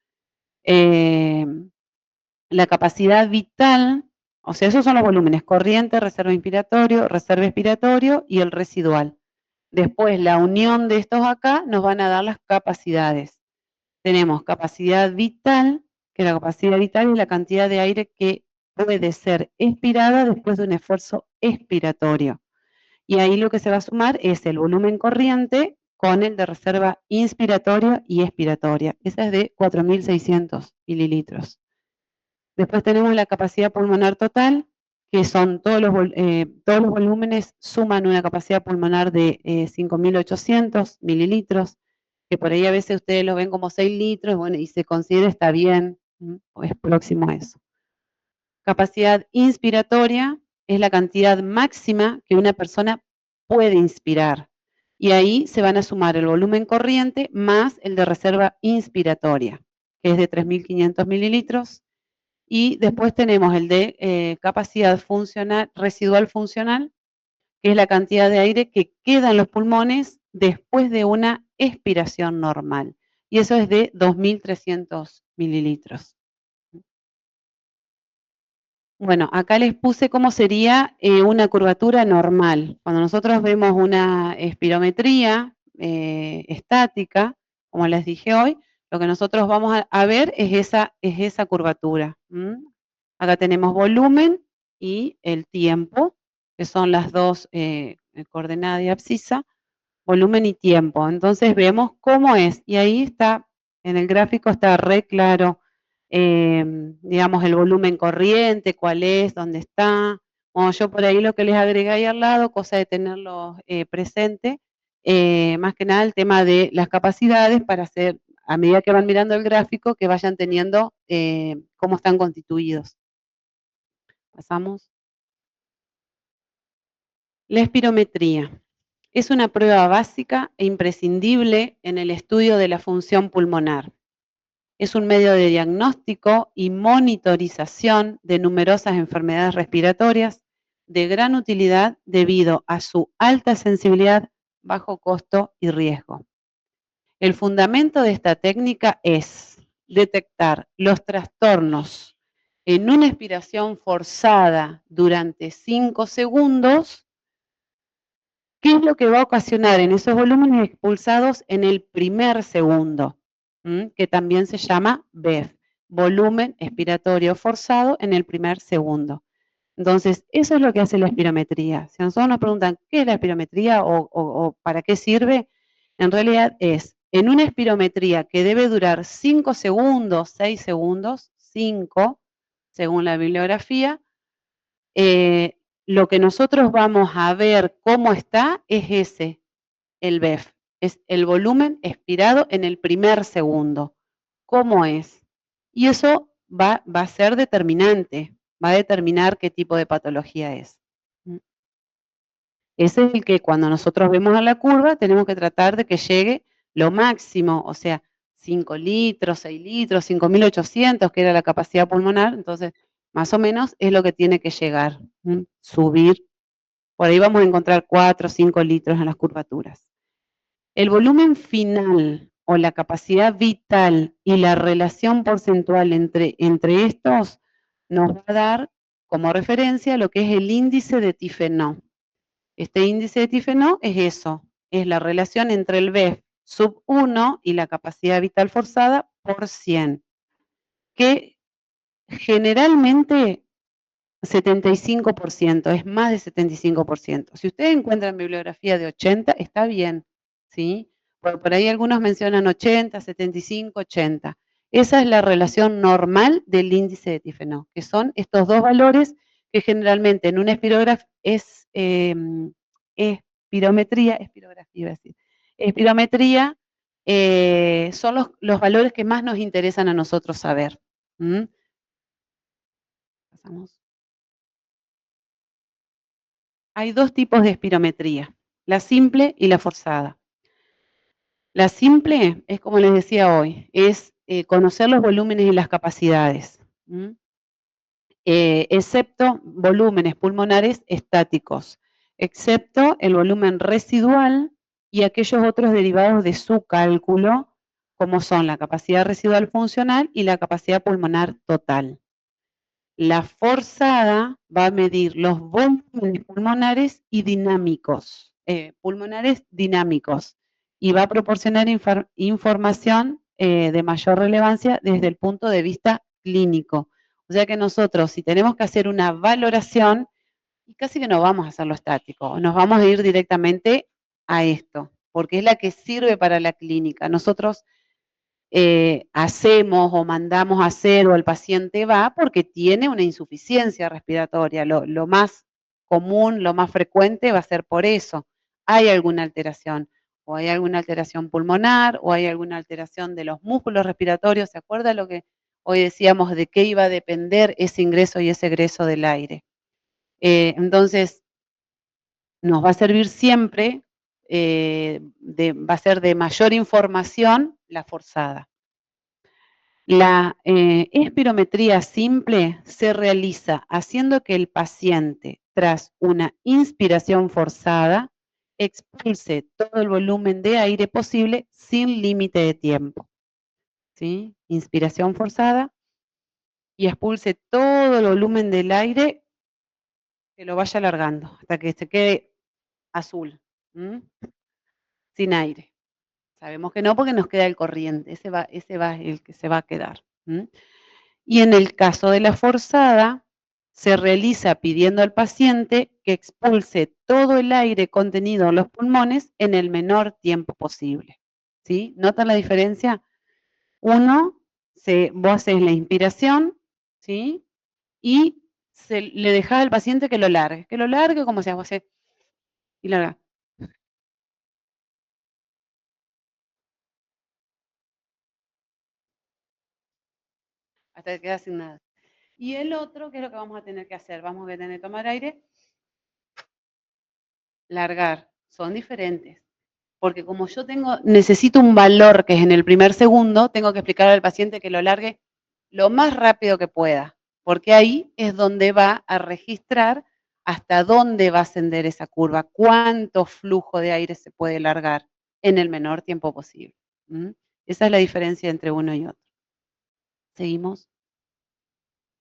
La capacidad vital, o sea, esos son los volúmenes: corriente, reserva expiratorio y el residual. Después, la unión de estos acá nos van a dar las capacidades. Tenemos capacidad vital, que la capacidad vital es la cantidad de aire que puede ser expirada después de un esfuerzo expiratorio. Y ahí lo que se va a sumar es el volumen corriente con el de reserva inspiratoria y expiratoria. Esa es de 4600 mililitros. Después tenemos la capacidad pulmonar total, que son todos los volúmenes suman una capacidad pulmonar de 5800 mililitros, que por ahí a veces ustedes lo ven como 6 litros, bueno, y se considera está bien, o es próximo a eso. Capacidad inspiratoria es la cantidad máxima que una persona puede inspirar. Y ahí se van a sumar el volumen corriente más el de reserva inspiratoria, que es de 3500 mililitros. Y después tenemos el de capacidad funcional, residual funcional, que es la cantidad de aire que queda en los pulmones después de una expiración normal. Y eso es de 2300 mililitros. Bueno, acá les puse cómo sería una curvatura normal. Cuando nosotros vemos una espirometría estática, como les dije hoy, lo que nosotros vamos a ver es esa curvatura. Acá tenemos volumen y el tiempo, que son las dos coordenadas de abscisa, volumen y tiempo. Entonces vemos cómo es, y ahí está, en el gráfico está re claro, digamos, el volumen corriente, cuál es, dónde está. Bueno, yo por ahí lo que les agregué ahí al lado, cosa de tenerlo presente, más que nada el tema de las capacidades para hacer, a medida que van mirando el gráfico, que vayan teniendo cómo están constituidos. Pasamos. La espirometría es una prueba básica e imprescindible en el estudio de la función pulmonar. Es un medio de diagnóstico y monitorización de numerosas enfermedades respiratorias de gran utilidad debido a su alta sensibilidad, bajo costo y riesgo. El fundamento de esta técnica es detectar los trastornos en una expiración forzada durante 5 segundos. ¿Qué es lo que va a ocasionar en esos volúmenes expulsados en el primer segundo? Que también se llama BEF, volumen expiratorio forzado en el primer segundo. Entonces, eso es lo que hace la espirometría. Si a nosotros nos preguntan qué es la espirometría o para qué sirve, en realidad es en una espirometría que debe durar 5 segundos, 6 segundos, 5, según la bibliografía, lo que nosotros vamos a ver cómo está es ese, el BEF, es el volumen expirado en el primer segundo. ¿Cómo es? Y eso va a ser determinante, va a determinar qué tipo de patología es. Ese es el que cuando nosotros vemos a la curva tenemos que tratar de que llegue lo máximo, o sea, 5 litros, 6 litros, 5.800, que era la capacidad pulmonar, entonces más o menos es lo que tiene que llegar, subir. Por ahí vamos a encontrar 4 o 5 litros en las curvaturas. El volumen final o la capacidad vital y la relación porcentual entre estos nos va a dar como referencia lo que es el índice de Tifenó. Este índice de Tifenó es eso, es la relación entre el BEF sub 1 y la capacidad vital forzada por 100, que generalmente 75%, es más de 75%. Si ustedes encuentran bibliografía de 80, está bien, ¿sí? Por ahí algunos mencionan 80, 75, 80. Esa es la relación normal del índice de Tifenó, que son estos dos valores que generalmente en una espirometría son los valores que más nos interesan a nosotros saber. Pasamos. Hay dos tipos de espirometría, la simple y la forzada. La simple es, como les decía hoy, es conocer los volúmenes y las capacidades, excepto volúmenes pulmonares estáticos, excepto el volumen residual y aquellos otros derivados de su cálculo, como son la capacidad residual funcional y la capacidad pulmonar total. La forzada va a medir los volúmenes pulmonares y dinámicos, y va a proporcionar información de mayor relevancia desde el punto de vista clínico. O sea que nosotros, si tenemos que hacer una valoración, casi que no vamos a hacerlo estático, nos vamos a ir directamente a esto, porque es la que sirve para la clínica. Nosotros hacemos o mandamos a hacer o el paciente va porque tiene una insuficiencia respiratoria. Lo más común, lo más frecuente va a ser por eso. Hay alguna alteración, o hay alguna alteración pulmonar, o hay alguna alteración de los músculos respiratorios. ¿Se acuerda lo que hoy decíamos de qué iba a depender ese ingreso y ese egreso del aire? Entonces, nos va a servir siempre, va a ser de mayor información la forzada. La espirometría simple se realiza haciendo que el paciente, tras una inspiración forzada, expulse todo el volumen de aire posible sin límite de tiempo. ¿Sí? Inspiración forzada y expulse todo el volumen del aire que lo vaya alargando hasta que se quede azul, sin aire. Sabemos que no porque nos queda el corriente, ese va el que se va a quedar. Y en el caso de la forzada, se realiza pidiendo al paciente que expulse todo el aire contenido en los pulmones en el menor tiempo posible. ¿Sí? ¿Notan la diferencia? Uno, vos haces la inspiración, ¿sí? Y le dejás al paciente que lo largue como si vos haces, y larga. Hasta que queda sin nada. Y el otro, ¿qué es lo que vamos a tener que hacer? Vamos a tener que tomar aire, largar. Son diferentes. Porque como yo necesito un valor que es en el primer segundo, tengo que explicarle al paciente que lo largue lo más rápido que pueda, porque ahí es donde va a registrar hasta dónde va a ascender esa curva, cuánto flujo de aire se puede largar en el menor tiempo posible. Esa es la diferencia entre uno y otro. Seguimos.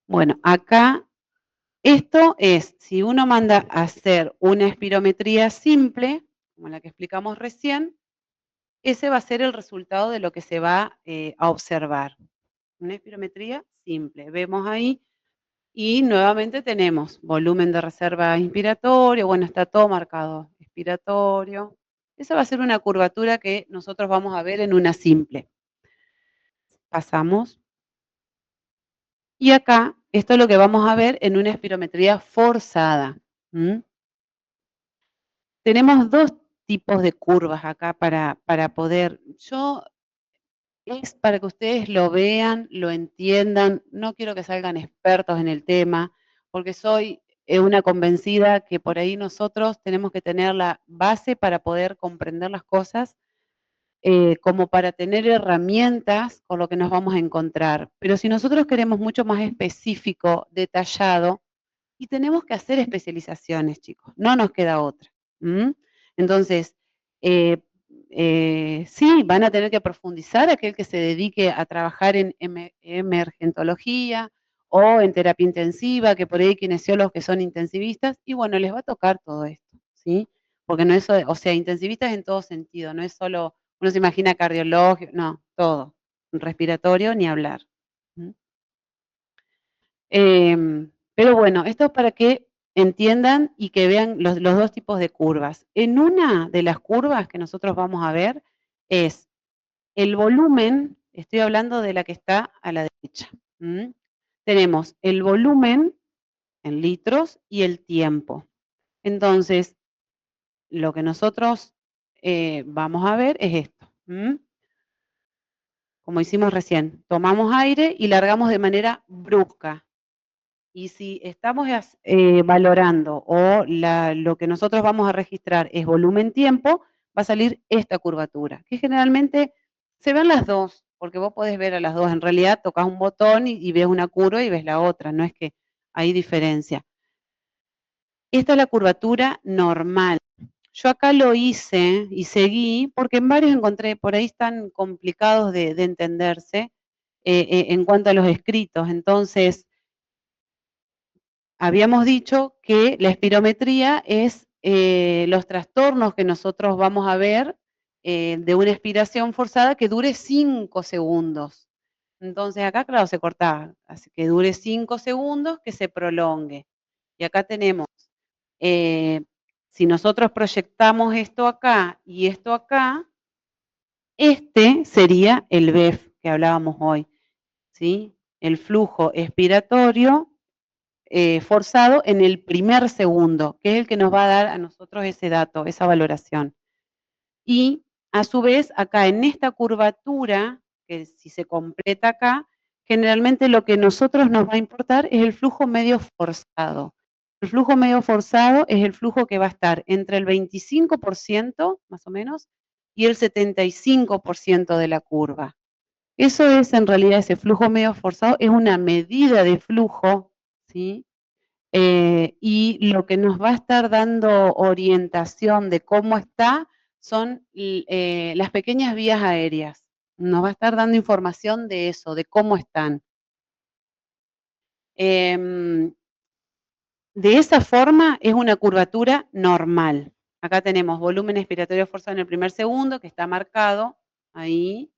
Bueno, acá esto es, si uno manda a hacer una espirometría simple, como la que explicamos recién, ese va a ser el resultado de lo que se va a observar. Una espirometría simple. Vemos ahí y nuevamente tenemos volumen de reserva inspiratorio, bueno, está todo marcado, expiratorio. Esa va a ser una curvatura que nosotros vamos a ver en una simple. Pasamos. Y acá, esto es lo que vamos a ver en una espirometría forzada. ¿Mm? Tenemos 2 tipos de curvas acá para poder es para que ustedes lo vean, lo entiendan, no quiero que salgan expertos en el tema, porque soy, una convencida que por ahí nosotros tenemos que tener la base para poder comprender las cosas, como para tener herramientas con lo que nos vamos a encontrar. Pero si nosotros queremos mucho más específico, detallado, y tenemos que hacer especializaciones, chicos, no nos queda otra. Entonces, eh, sí, van a tener que profundizar aquel que se dedique a trabajar en emergentología o en terapia intensiva, que por ahí hay kinesiólogos que son intensivistas, y bueno, les va a tocar todo esto, ¿sí? Porque no es, o sea, intensivistas en todo sentido, no es solo, uno se imagina cardiológico, no, todo, respiratorio ni hablar. ¿Mm? Pero bueno, esto es para que entiendan y que vean los 2 tipos de curvas. En una de las curvas que nosotros vamos a ver es el volumen, estoy hablando de la que está a la derecha. Tenemos el volumen en litros y el tiempo. Entonces, lo que nosotros vamos a ver es esto. Como hicimos recién, tomamos aire y largamos de manera brusca. Y si estamos valorando o lo que nosotros vamos a registrar es volumen-tiempo, va a salir esta curvatura, que generalmente se ven las dos, porque vos podés ver a las dos. En realidad tocas un botón y ves una curva y ves la otra, no es que hay diferencia. Esta es la curvatura normal. Yo acá lo hice y seguí, porque en varios encontré, por ahí están complicados de entenderse en cuanto a los escritos. Entonces, habíamos dicho que la espirometría es los trastornos que nosotros vamos a ver de una expiración forzada que dure 5 segundos. Entonces acá, claro, se cortaba, así que dure 5 segundos, que se prolongue. Y acá tenemos, eh, si nosotros proyectamos esto acá y esto acá, este sería el BEF que hablábamos hoy, ¿sí? El flujo expiratorio forzado en el primer segundo, que es el que nos va a dar a nosotros ese dato, esa valoración. Y a su vez, acá en esta curvatura, que si se completa acá, generalmente lo que a nosotros nos va a importar es el flujo medio forzado. El flujo medio forzado es el flujo que va a estar entre el 25%, más o menos, y el 75% de la curva. Eso es en realidad ese flujo medio forzado, es una medida de flujo, ¿sí? Y lo que nos va a estar dando orientación de cómo está son las pequeñas vías aéreas. Nos va a estar dando información de eso, de cómo están. De esa forma es una curvatura normal. Acá tenemos volumen expiratorio forzado en el primer segundo, que está marcado ahí.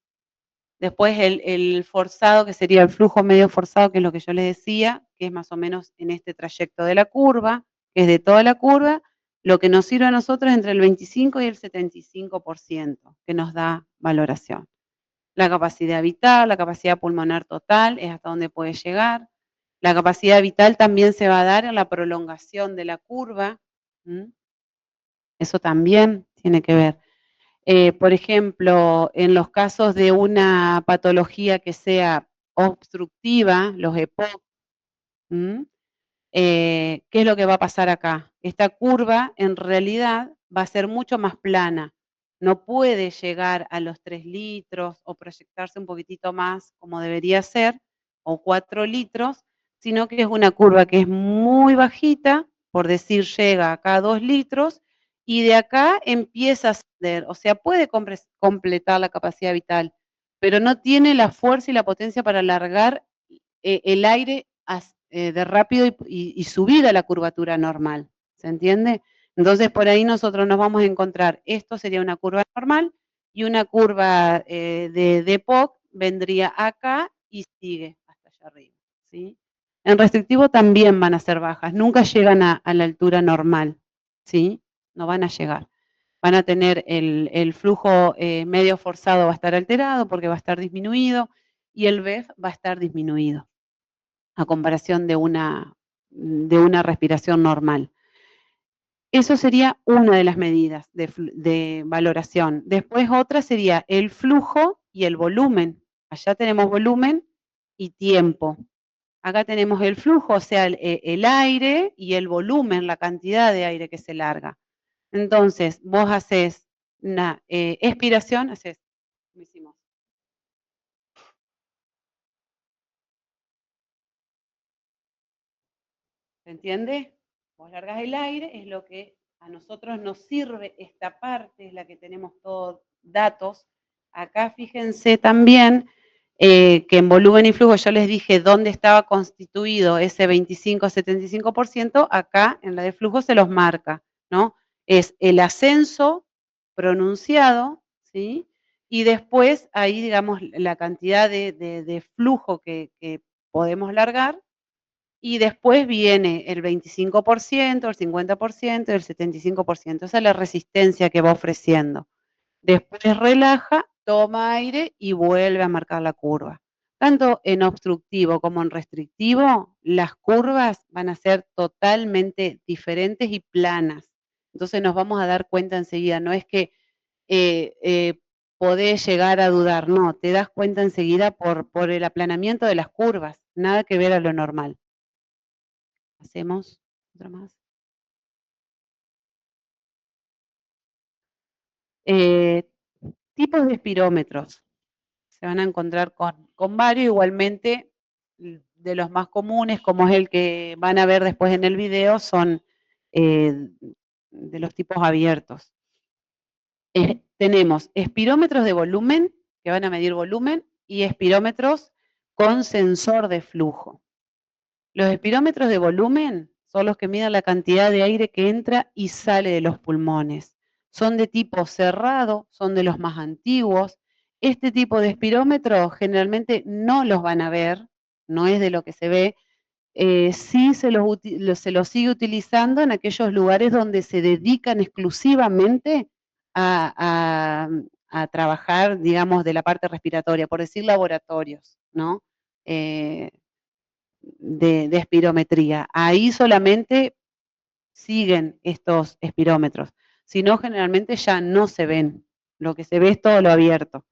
Después el forzado, que sería el flujo medio forzado, que es lo que yo les decía, que es más o menos en este trayecto de la curva, que es de toda la curva, lo que nos sirve a nosotros entre el 25 y el 75%, que nos da valoración. La capacidad vital, la capacidad pulmonar total, es hasta donde puede llegar. La capacidad vital también se va a dar en la prolongación de la curva. Eso también tiene que ver. Por ejemplo, en los casos de una patología que sea obstructiva, los EPOC, ¿qué es lo que va a pasar acá? Esta curva en realidad va a ser mucho más plana. No puede llegar a los 3 litros o proyectarse un poquitito más como debería ser, o 4 litros, sino que es una curva que es muy bajita, por decir, llega acá a 2 litros, y de acá empieza a ascender. O sea, puede completar la capacidad vital, pero no tiene la fuerza y la potencia para alargar el aire de rápido y subir a la curvatura normal, ¿se entiende? Entonces, por ahí nosotros nos vamos a encontrar, esto sería una curva normal, y una curva de POC vendría acá y sigue hasta allá arriba, ¿sí? En restrictivo también van a ser bajas, nunca llegan a la altura normal, ¿sí? No van a llegar. Van a tener el flujo medio forzado va a estar alterado porque va a estar disminuido, y el BEF va a estar disminuido a comparación de una respiración normal. Eso sería una de las medidas de valoración. Después otra sería el flujo y el volumen. Allá tenemos volumen y tiempo. Acá tenemos el flujo, o sea, el aire y el volumen, la cantidad de aire que se larga. Entonces, vos haces una expiración, haces, como hicimos, ¿se entiende? Vos largas el aire, es lo que a nosotros nos sirve, esta parte es la que tenemos todos datos. Acá fíjense también que en volumen y flujo yo les dije dónde estaba constituido ese 25-75%, acá en la de flujo se los marca, ¿no? Es el ascenso pronunciado, ¿sí? Y después ahí, digamos, la cantidad de flujo que podemos largar, y después viene el 25%, el 50%, el 75%. Esa es la resistencia que va ofreciendo. Después relaja, toma aire y vuelve a marcar la curva. Tanto en obstructivo como en restrictivo, las curvas van a ser totalmente diferentes y planas. Entonces nos vamos a dar cuenta enseguida. No es que podés llegar a dudar, no, te das cuenta enseguida por el aplanamiento de las curvas. Nada que ver a lo normal. Hacemos otra más. Eh, tipos de espirómetros. Se van a encontrar con varios, igualmente de los más comunes, como es el que van a ver después en el video, son de los tipos abiertos. Tenemos espirómetros de volumen, que van a medir volumen, y espirómetros con sensor de flujo. Los espirómetros de volumen son los que miden la cantidad de aire que entra y sale de los pulmones. Son de tipo cerrado, son de los más antiguos. Este tipo de espirómetros generalmente no los van a ver, no es de lo que se ve. Sí se los sigue utilizando en aquellos lugares donde se dedican exclusivamente a, a trabajar, digamos, de la parte respiratoria, por decir laboratorios, ¿no? De espirometría. Ahí solamente siguen estos espirómetros, si no generalmente ya no se ven, lo que se ve es todo lo abierto.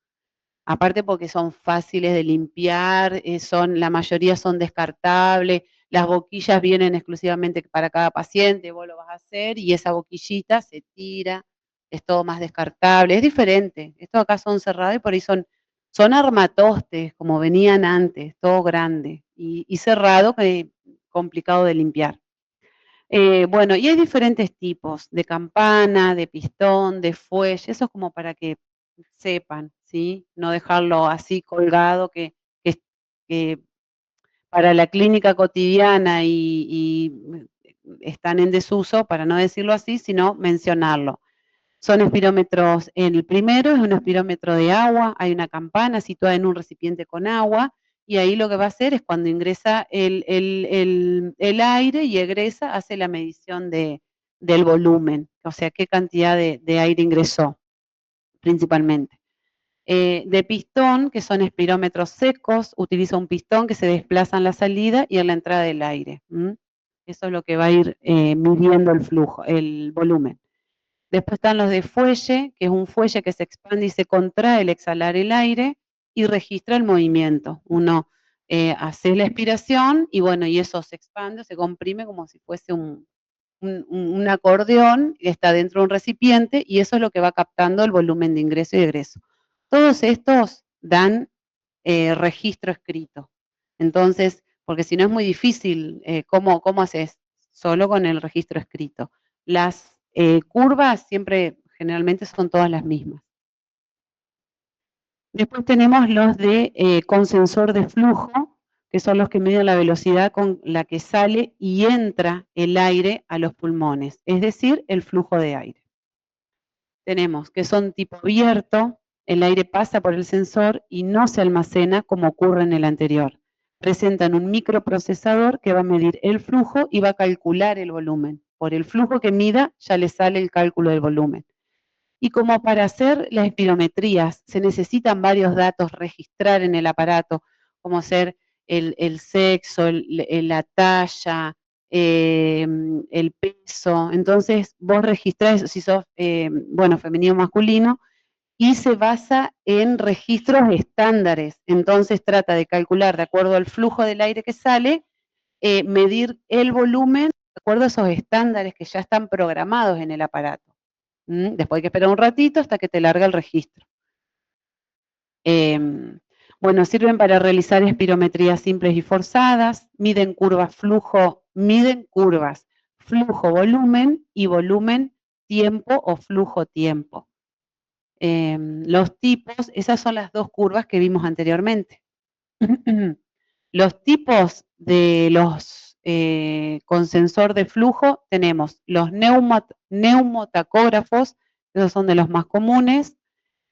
Aparte porque son fáciles de limpiar, la mayoría son descartables, las boquillas vienen exclusivamente para cada paciente, vos lo vas a hacer y esa boquillita se tira, es todo más descartable, es diferente. Estos acá son cerrados y por ahí son armatostes, como venían antes, todo grande y cerrado, complicado de limpiar. Bueno, y hay diferentes tipos de campana, de pistón, de fuelle, eso es como para que sepan, ¿sí? No dejarlo así colgado que, que para la clínica cotidiana y están en desuso, para no decirlo así, sino mencionarlo. Son espirómetros, el primero es un espirómetro de agua, hay una campana situada en un recipiente con agua, y ahí lo que va a hacer es cuando ingresa el aire y egresa, hace la medición del volumen, o sea, qué cantidad de aire ingresó principalmente. De pistón, que son espirómetros secos, utiliza un pistón que se desplaza en la salida y en la entrada del aire. Eso es lo que va a ir midiendo el flujo, el volumen. Después están los de fuelle, que es un fuelle que se expande y se contrae al exhalar el aire y registra el movimiento. Uno hace la expiración y bueno, y eso se expande, se comprime como si fuese un acordeón que está dentro de un recipiente y eso es lo que va captando el volumen de ingreso y egreso. Todos estos dan registro escrito. Entonces, porque si no es muy difícil, ¿cómo haces? Solo con el registro escrito. Las curvas siempre, generalmente son todas las mismas. Después tenemos los de con sensor de flujo, que son los que miden la velocidad con la que sale y entra el aire a los pulmones, es decir, el flujo de aire. Tenemos que son tipo abierto, el aire pasa por el sensor y no se almacena como ocurre en el anterior. Presentan un microprocesador que va a medir el flujo y va a calcular el volumen. Por el flujo que mida ya le sale el cálculo del volumen. Y como para hacer las espirometrías se necesitan varios datos registrar en el aparato, como ser el sexo, la talla, el peso. Entonces, vos registrás si sos, bueno, femenino o masculino, y se basa en registros estándares. Entonces, trata de calcular, de acuerdo al flujo del aire que sale, medir el volumen de acuerdo a esos estándares que ya están programados en el aparato. Después hay que esperar un ratito hasta que te larga el registro. Bueno, sirven para realizar espirometrías simples y forzadas, miden curvas, flujo, volumen y volumen, tiempo o flujo, tiempo. Los tipos, esas son las dos curvas que vimos anteriormente. Los tipos de los con sensor de flujo tenemos los neumotacógrafos, esos son de los más comunes,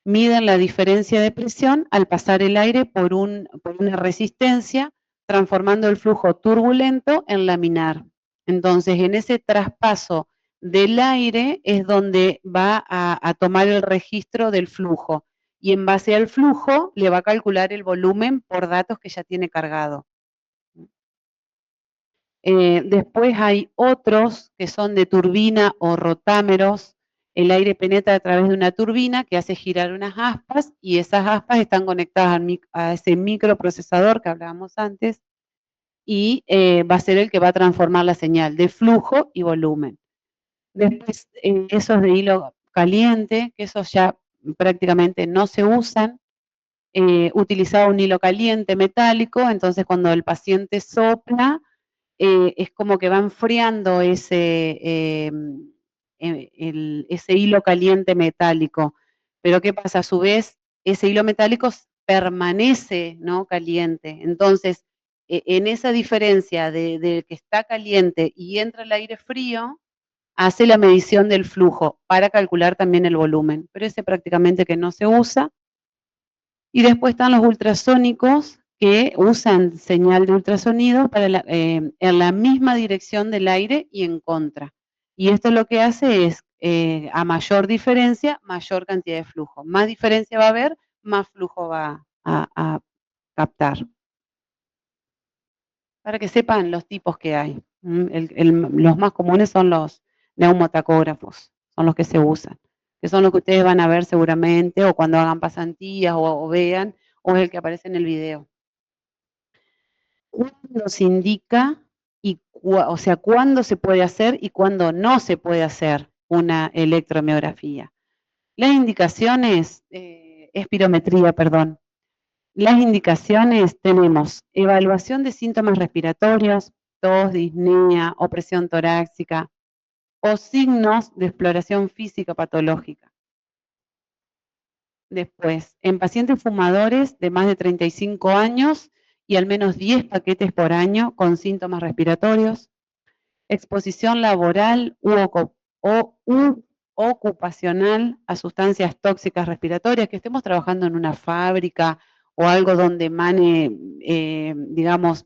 miden la diferencia de presión al pasar el aire por una resistencia, transformando el flujo turbulento en laminar. Entonces, en ese traspaso del aire es donde va a tomar el registro del flujo y en base al flujo le va a calcular el volumen por datos que ya tiene cargado. Después hay otros que son de turbina o rotámeros. El aire penetra a través de una turbina que hace girar unas aspas y esas aspas están conectadas a ese microprocesador que hablábamos antes y va a ser el que va a transformar la señal de flujo y volumen. Después, esos de hilo caliente, que esos ya prácticamente no se usan, utilizaba un hilo caliente metálico, entonces cuando el paciente sopla, es como que va enfriando ese hilo caliente metálico. Pero ¿qué pasa? A su vez, ese hilo metálico permanece, ¿no?, caliente. Entonces, en esa diferencia de que está caliente y entra el aire frío, hace la medición del flujo para calcular también el volumen. Pero ese prácticamente que no se usa. Y después están los ultrasónicos, que usan señal de ultrasonido para en la misma dirección del aire y en contra. Y esto lo que hace es, a mayor diferencia, mayor cantidad de flujo. Más diferencia va a haber, más flujo va a captar. Para que sepan los tipos que hay. Los más comunes son los neumotacógrafos, son los que se usan, que son los que ustedes van a ver seguramente, o cuando hagan pasantías, o vean, o es el que aparece en el video. ¿Cuándo se indica o sea, cuándo se puede hacer y cuándo no se puede hacer una electromiografía? Las indicaciones, espirometría, perdón. Las indicaciones tenemos evaluación de síntomas respiratorios, tos, disnea, opresión torácica o signos de exploración física patológica. Después, en pacientes fumadores de más de 35 años y al menos 10 paquetes por año con síntomas respiratorios, exposición laboral u ocupacional a sustancias tóxicas respiratorias, que estemos trabajando en una fábrica o algo donde emane, digamos,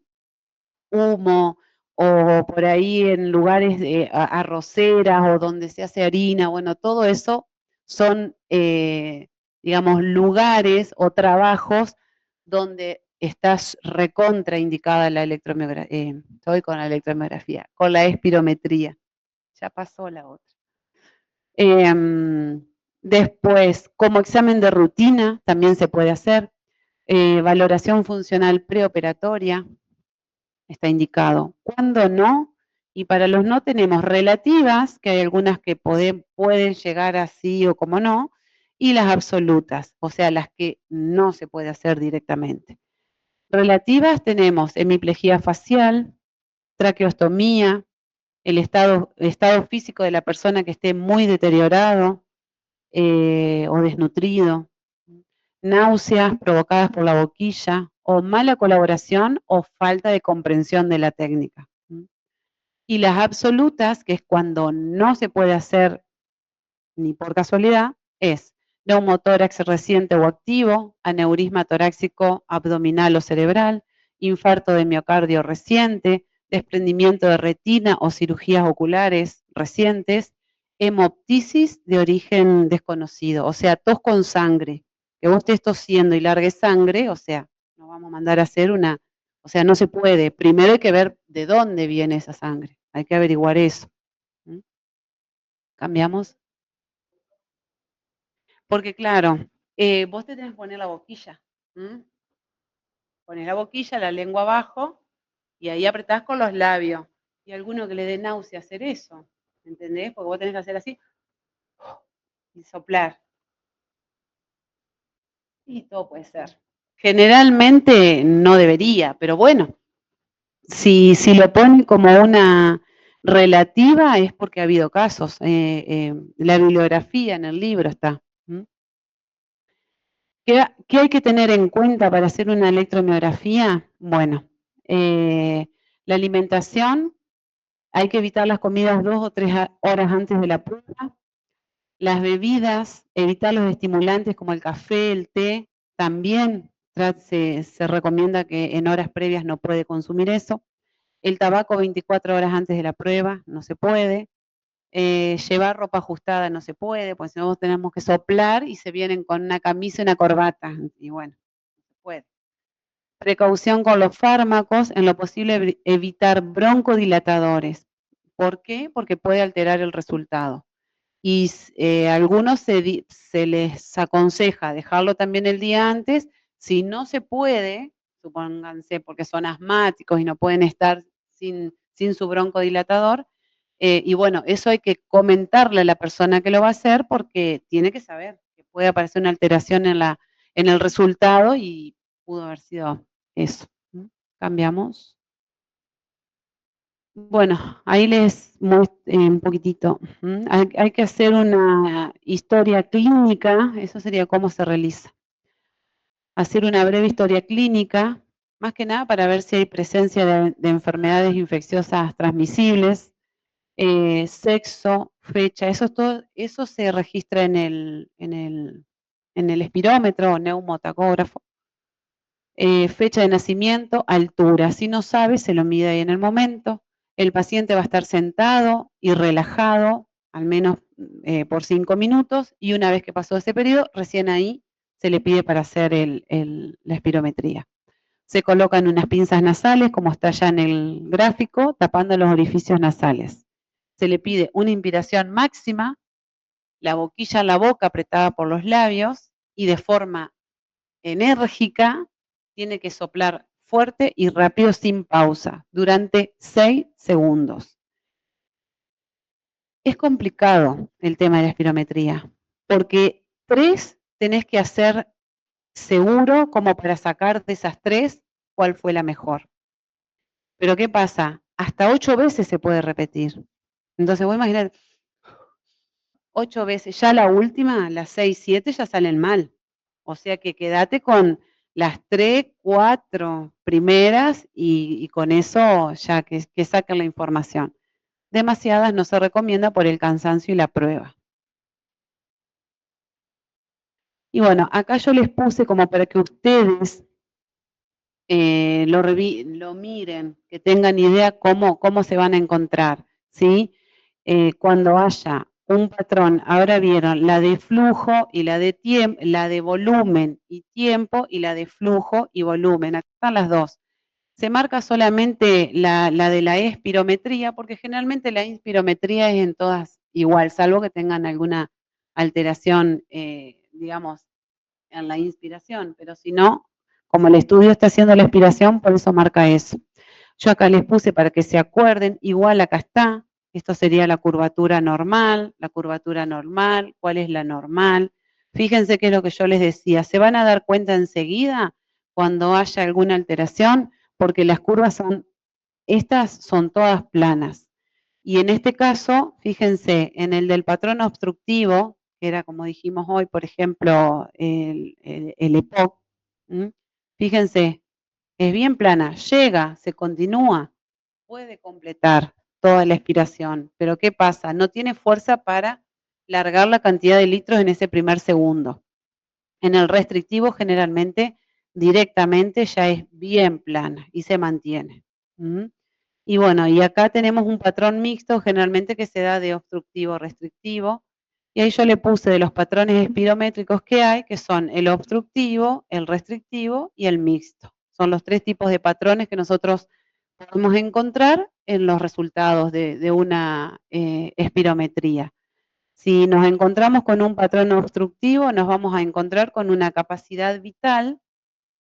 humo, o por ahí en lugares arroceras o donde se hace harina, bueno, todo eso son, digamos, lugares o trabajos donde estás recontraindicada la electromiografía, estoy con la electromiografía, con la espirometría. Ya pasó la otra. Después, como examen de rutina, también se puede hacer. Valoración funcional preoperatoria, está indicado. ¿Cuándo no? Y para los no tenemos relativas, que hay algunas que pueden llegar así o como no, y las absolutas, o sea, las que no se puede hacer directamente. Relativas tenemos hemiplegia facial, traqueostomía, el estado físico de la persona que esté muy deteriorado o desnutrido, náuseas provocadas por la boquilla, o mala colaboración o falta de comprensión de la técnica. Y las absolutas, que es cuando no se puede hacer ni por casualidad, es neumotórax reciente o activo, aneurisma torácico abdominal o cerebral, infarto de miocardio reciente, desprendimiento de retina o cirugías oculares recientes, hemoptisis de origen desconocido, o sea, tos con sangre, que vos estés tosiendo y largue sangre, o sea, nos vamos a mandar a hacer o sea, no se puede. Primero hay que ver de dónde viene esa sangre. Hay que averiguar eso. ¿Mm? ¿Cambiamos? Porque claro, vos te tenés que poner la boquilla. ¿Mm? Pones la boquilla, la lengua abajo y ahí apretás con los labios. Y a alguno que le dé náusea hacer eso, ¿entendés? Porque vos tenés que hacer así y soplar. Y todo puede ser. Generalmente no debería, pero bueno, si lo ponen como una relativa es porque ha habido casos. La bibliografía en el libro está. ¿Mm? ¿Qué hay que tener en cuenta para hacer una electromiografía? Bueno, la alimentación, hay que evitar las comidas 2 o 3 horas antes de la prueba. Las bebidas, evitar los estimulantes como el café, el té, también se recomienda que en horas previas no puede consumir eso. El tabaco 24 horas antes de la prueba, no se puede. Llevar ropa ajustada no se puede, porque si no tenemos que soplar y se vienen con una camisa y una corbata. Y bueno, no se puede. Precaución con los fármacos, en lo posible evitar broncodilatadores. ¿Por qué? Porque puede alterar el resultado. Y algunos se les aconseja dejarlo también el día antes. Si no se puede, supónganse porque son asmáticos y no pueden estar sin su broncodilatador, y bueno, eso hay que comentarle a la persona que lo va a hacer porque tiene que saber que puede aparecer una alteración en el resultado y pudo haber sido eso. Cambiamos. Bueno, ahí les muestro un poquitito. Hay que hacer una historia clínica, eso sería cómo se realiza. Hacer una breve historia clínica, más que nada para ver si hay presencia de enfermedades infecciosas transmisibles, sexo, fecha, eso se registra en el espirómetro o neumotacógrafo. Fecha de nacimiento, altura. Si no sabe, se lo mide ahí en el momento. El paciente va a estar sentado y relajado, al menos por 5 minutos, y una vez que pasó ese periodo, recién ahí se le pide para hacer la espirometría. Se colocan unas pinzas nasales, como está ya en el gráfico, tapando los orificios nasales. Se le pide una inspiración máxima, la boquilla en la boca apretada por los labios, y de forma enérgica, tiene que soplar fuerte y rápido sin pausa durante 6 segundos. Es complicado el tema de la espirometría, porque 3 tenés que hacer seguro como para sacar de esas 3 cuál fue la mejor. Pero ¿qué pasa? Hasta 8 veces se puede repetir. Entonces vos imaginate, 8 veces, ya la última, las 6, 7 ya salen mal. O sea que quédate con las 3, 4 primeras y con eso ya que saquen la información. Demasiadas no se recomienda por el cansancio y la prueba. Y bueno, acá yo les puse como para que ustedes lo miren, que tengan idea cómo se van a encontrar, ¿sí? Cuando haya un patrón, ahora vieron la de flujo y la de tiempo, la de volumen y tiempo y la de flujo y volumen. Acá están las dos. Se marca solamente la de la espirometría, porque generalmente la espirometría es en todas igual, salvo que tengan alguna alteración, digamos, en la inspiración, pero si no, como el estudio está haciendo la expiración, por eso marca eso. Yo acá les puse para que se acuerden, igual acá está, esto sería la curvatura normal, ¿cuál es la normal? Fíjense qué es lo que yo les decía, se van a dar cuenta enseguida cuando haya alguna alteración, porque las curvas estas son todas planas. Y en este caso, fíjense, en el del patrón obstructivo, que era como dijimos hoy, por ejemplo, el EPOC, fíjense, es bien plana, llega, se continúa, puede completar toda la expiración, pero ¿qué pasa? No tiene fuerza para largar la cantidad de litros en ese primer segundo. En el restrictivo generalmente directamente ya es bien plana y se mantiene. Y bueno, y acá tenemos un patrón mixto generalmente que se da de obstructivo restrictivo. Y ahí yo le puse de los patrones espirométricos que hay, que son el obstructivo, el restrictivo y el mixto. Son los 3 tipos de patrones que nosotros podemos encontrar en los resultados de una espirometría. Si nos encontramos con un patrón obstructivo, nos vamos a encontrar con una capacidad vital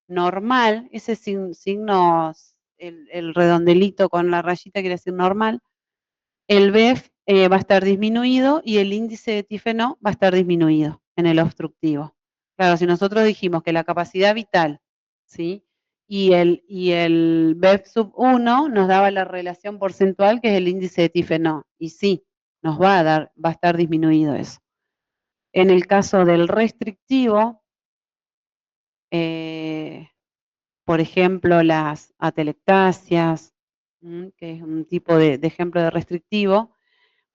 normal, ese signo, el redondelito con la rayita quiere decir normal, el BEF va a estar disminuido y el índice de TIFE-No va a estar disminuido en el obstructivo. Claro, si nosotros dijimos que la capacidad vital, ¿sí? Y el BEF sub 1 nos daba la relación porcentual que es el índice de TIFE-No. Y sí, nos va a estar disminuido eso. En el caso del restrictivo, por ejemplo, las atelectasias, que es un tipo de ejemplo de restrictivo,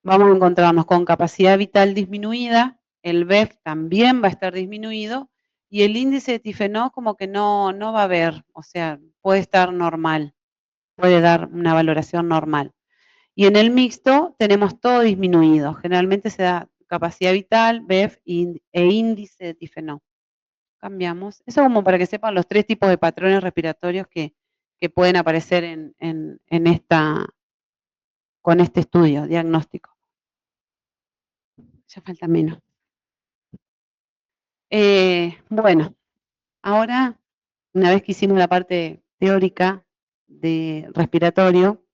vamos a encontrarnos con capacidad vital disminuida, el BEF también va a estar disminuido y el índice de TIFE-No como que no va a haber, o sea, puede estar normal, puede dar una valoración normal. Y en el mixto tenemos todo disminuido, generalmente se da capacidad vital, BEF e índice de TIFE-No. Cambiamos. Eso como para que sepan los 3 tipos de patrones respiratorios que pueden aparecer en con este estudio diagnóstico. Ya falta menos. Bueno, ahora, una vez que hicimos la parte teórica de respiratorio,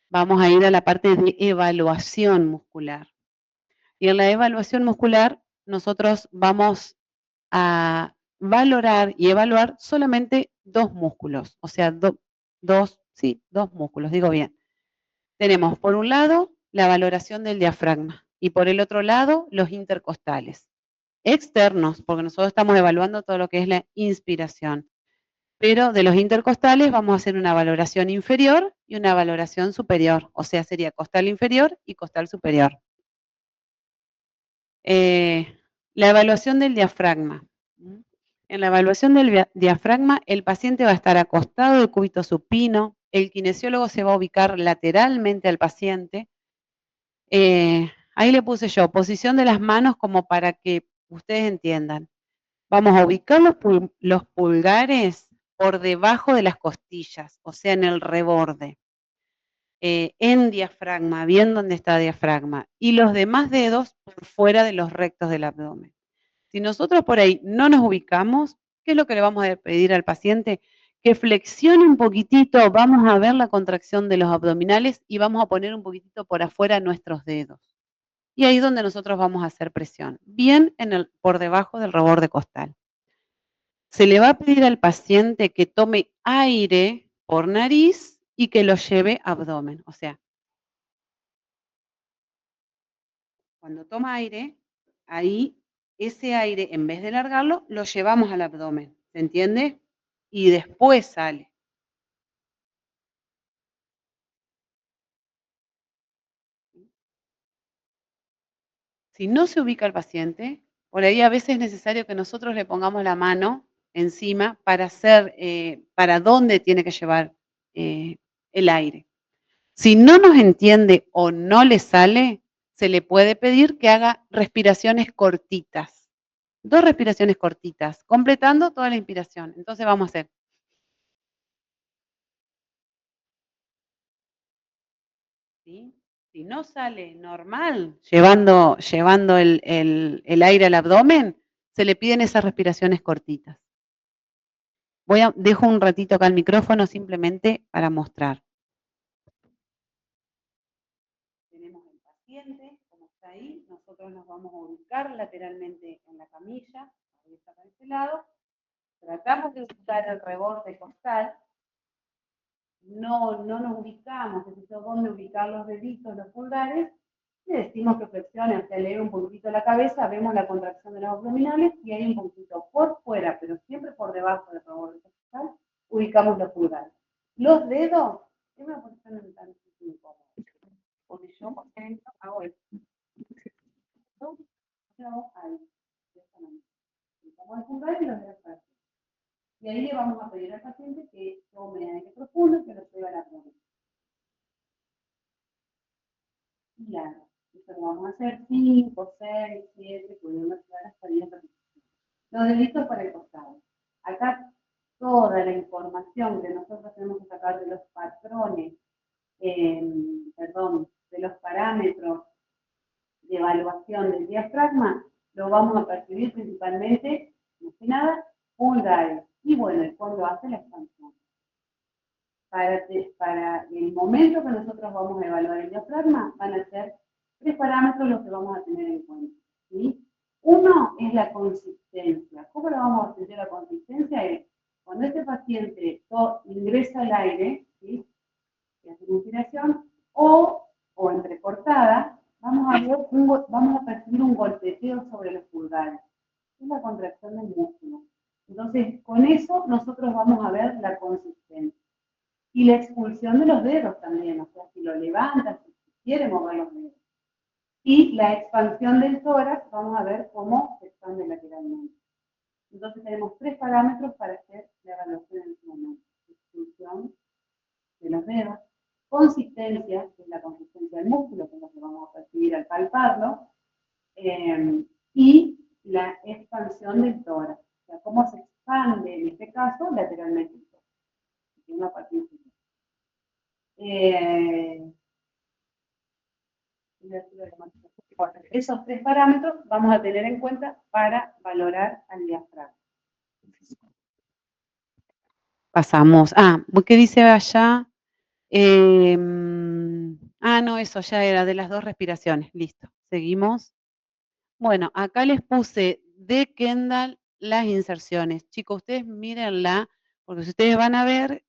vamos a ir a la parte de evaluación muscular. Y en la evaluación muscular, nosotros vamos a valorar y evaluar solamente 2 músculos, o sea, dos músculos, digo bien. Tenemos por un lado la valoración del diafragma y por el otro lado los intercostales. Externos, porque nosotros estamos evaluando todo lo que es la inspiración. Pero de los intercostales vamos a hacer una valoración inferior y una valoración superior, o sea, sería costal inferior y costal superior. La evaluación del diafragma. En la evaluación del diafragma, el paciente va a estar acostado de cúbito supino, el kinesiólogo se va a ubicar lateralmente al paciente. Ahí le puse yo, posición de las manos como para que ustedes entiendan. Vamos a ubicar los pulgares por debajo de las costillas, o sea, en el reborde, en diafragma, bien donde está diafragma, y los demás dedos por fuera de los rectos del abdomen. Si nosotros por ahí no nos ubicamos, ¿qué es lo que le vamos a pedir al paciente? Que flexione un poquitito, vamos a ver la contracción de los abdominales y vamos a poner un poquitito por afuera nuestros dedos. Y ahí es donde nosotros vamos a hacer presión, bien por debajo del reborde costal. Se le va a pedir al paciente que tome aire por nariz y que lo lleve a abdomen. O sea, cuando toma aire, ahí ese aire, en vez de largarlo, lo llevamos al abdomen. ¿Se entiende? Y después sale. Si no se ubica el paciente, por ahí a veces es necesario que nosotros le pongamos la mano encima para hacer, para dónde tiene que llevar el aire. Si no nos entiende o no le sale, se le puede pedir que haga respiraciones cortitas. 2 respiraciones cortitas, completando toda la inspiración. Entonces vamos a hacer. ¿Sí? Si no sale normal, llevando el aire al abdomen, se le piden esas respiraciones cortitas. Dejo un ratito acá el micrófono simplemente para mostrar. Tenemos el paciente, como está ahí, nosotros nos vamos a ubicar lateralmente en la camilla, ahí está para este lado, tratamos de ubicar el reborde costal, no nos ubicamos, necesito dónde ubicar los deditos, los pulgares, le decimos que flexione, se eleve un poquito la cabeza, vemos la contracción de los abdominales y ahí un poquito por fuera, pero siempre por debajo del reborde costal, ubicamos los pulgares. Los dedos, es una posición en tan incómoda, porque yo, por ejemplo, hago esto. Ahí, de esta manera. Ubicamos el pulgar y los dedos para. Y ahí le vamos a pedir al paciente que tome aire profundo y que lo lleve al abdomen. Y largo. Esto lo vamos a hacer 5, 6, 7, pudiendo llegar hasta 10 repeticiones. Los deditos para el costado. Acá toda la información que nosotros tenemos que sacar de los patrones, de los parámetros de evaluación del diafragma, lo vamos a percibir principalmente, más que nada, pulgares. Y bueno, el fondo hace la expansión. Para el momento que nosotros vamos a evaluar el diafragma, van a ser 3 parámetros los que vamos a tener en cuenta. ¿Sí? Uno es la consistencia. ¿Cómo lo vamos a sentir la consistencia? Es cuando este paciente ingresa al aire, ¿sí? Y hace una inspiración, o entrecortada, vamos a percibir un golpeteo sobre los pulgares. Es la contracción del músculo. Entonces, con eso nosotros vamos a ver la consistencia. Y la expulsión de los dedos también, o sea, si lo levantas, si quiere mover los dedos. Y la expansión del tórax, vamos a ver cómo se expande lateralmente. Entonces tenemos 3 parámetros para hacer la evaluación en este momento. Expulsión de los dedos, consistencia, que es la consistencia del músculo, que es lo que vamos a percibir al palparlo, y la expansión del tórax, o sea, cómo se expande en este caso lateralmente el tórax. Una parte inferior. Esos 3 parámetros vamos a tener en cuenta para valorar al diafragma. Pasamos. ¿Qué dice allá? No, eso ya era de las 2 respiraciones. Listo. Seguimos. Bueno, acá les puse de Kendall las inserciones. Chicos, ustedes mírenla, porque si ustedes van a ver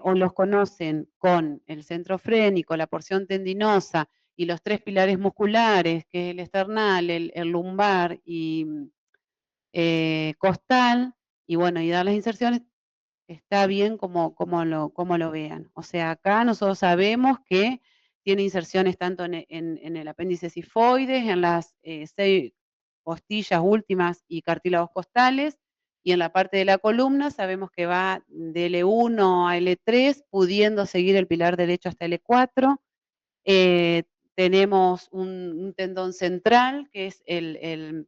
o los conocen con el centro frénico, la porción tendinosa y los 3 pilares musculares, que es el esternal, el lumbar y costal, y bueno, y dar las inserciones, está bien como lo vean. O sea, acá nosotros sabemos que tiene inserciones tanto en el apéndice sifoides, en las 6 costillas últimas y cartílagos costales, y en la parte de la columna sabemos que va de L1 a L3, pudiendo seguir el pilar derecho hasta L4. Tenemos un tendón central, que es el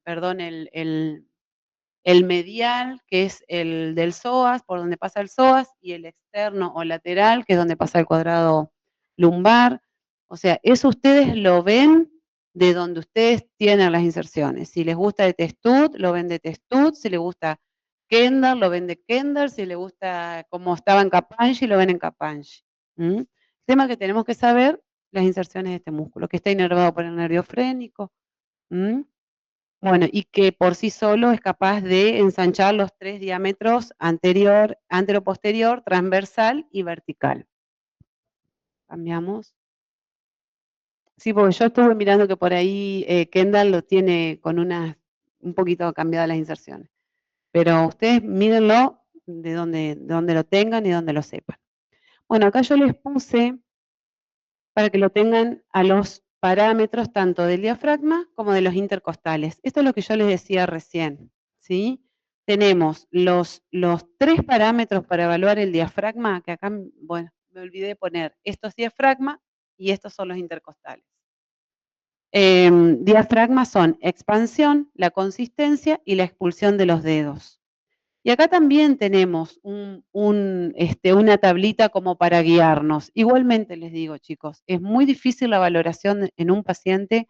medial, que es el del psoas, por donde pasa el psoas, y el externo o lateral, que es donde pasa el cuadrado lumbar. O sea, eso ustedes lo ven de donde ustedes tienen las inserciones. Si les gusta de Testud, lo ven de Testud. Si les gusta Kendall, lo ven de Kendall. Si les gusta como estaba en Capanghi, lo ven en Capanghi. El tema que tenemos que saber, las inserciones de este músculo, que está inervado por el nervio frénico. Bueno, y que por sí solo es capaz de ensanchar los 3 diámetros anterior, anteroposterior, transversal y vertical. Cambiamos. Sí, porque yo estuve mirando que por ahí Kendall lo tiene con un poquito cambiadas las inserciones. Pero ustedes mírenlo de donde lo tengan y donde lo sepan. Bueno, acá yo les puse para que lo tengan a los parámetros tanto del diafragma como de los intercostales. Esto es lo que yo les decía recién, ¿sí? Tenemos los 3 parámetros para evaluar el diafragma, que acá, bueno, me olvidé de poner, esto es diafragma y estos son los intercostales. Diafragma son expansión, la consistencia y la expulsión de los dedos. Y acá también tenemos una tablita como para guiarnos. Igualmente les digo, chicos, es muy difícil la valoración en un paciente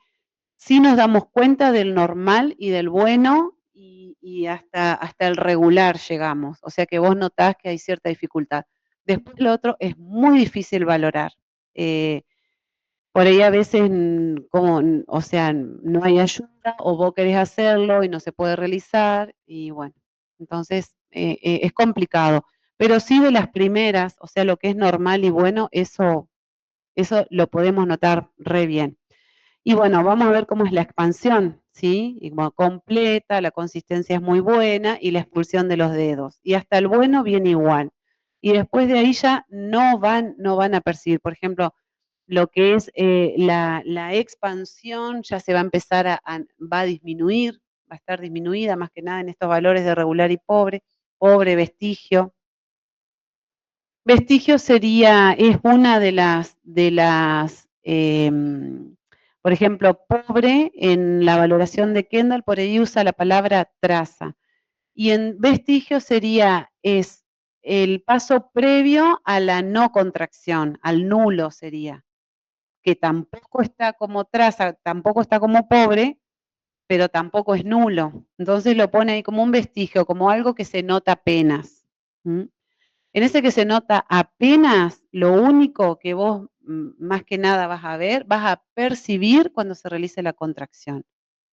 si nos damos cuenta del normal y del bueno y hasta el regular llegamos. O sea que vos notás que hay cierta dificultad. Después lo otro es muy difícil valorar. Por ahí a veces, o sea, no hay ayuda o vos querés hacerlo y no se puede realizar y bueno, entonces es complicado. Pero sí de las primeras, o sea, lo que es normal y bueno, eso lo podemos notar re bien. Y bueno, vamos a ver cómo es la expansión, ¿sí? Y como completa, la consistencia es muy buena y la expulsión de los dedos. Y hasta el bueno viene igual. Y después de ahí ya no van a percibir, por ejemplo, lo que es la expansión ya se va a empezar va a disminuir, va a estar disminuida más que nada en estos valores de regular y pobre, vestigio. Vestigio es una de las por ejemplo, pobre, en la valoración de Kendall, por ahí usa la palabra traza. Y en vestigio es el paso previo a la no contracción, al nulo sería, que tampoco está como traza, tampoco está como pobre, pero tampoco es nulo. Entonces lo pone ahí como un vestigio, como algo que se nota apenas. ¿Mm? En ese que se nota apenas, lo único que vos más que nada vas a ver, vas a percibir cuando se realice la contracción.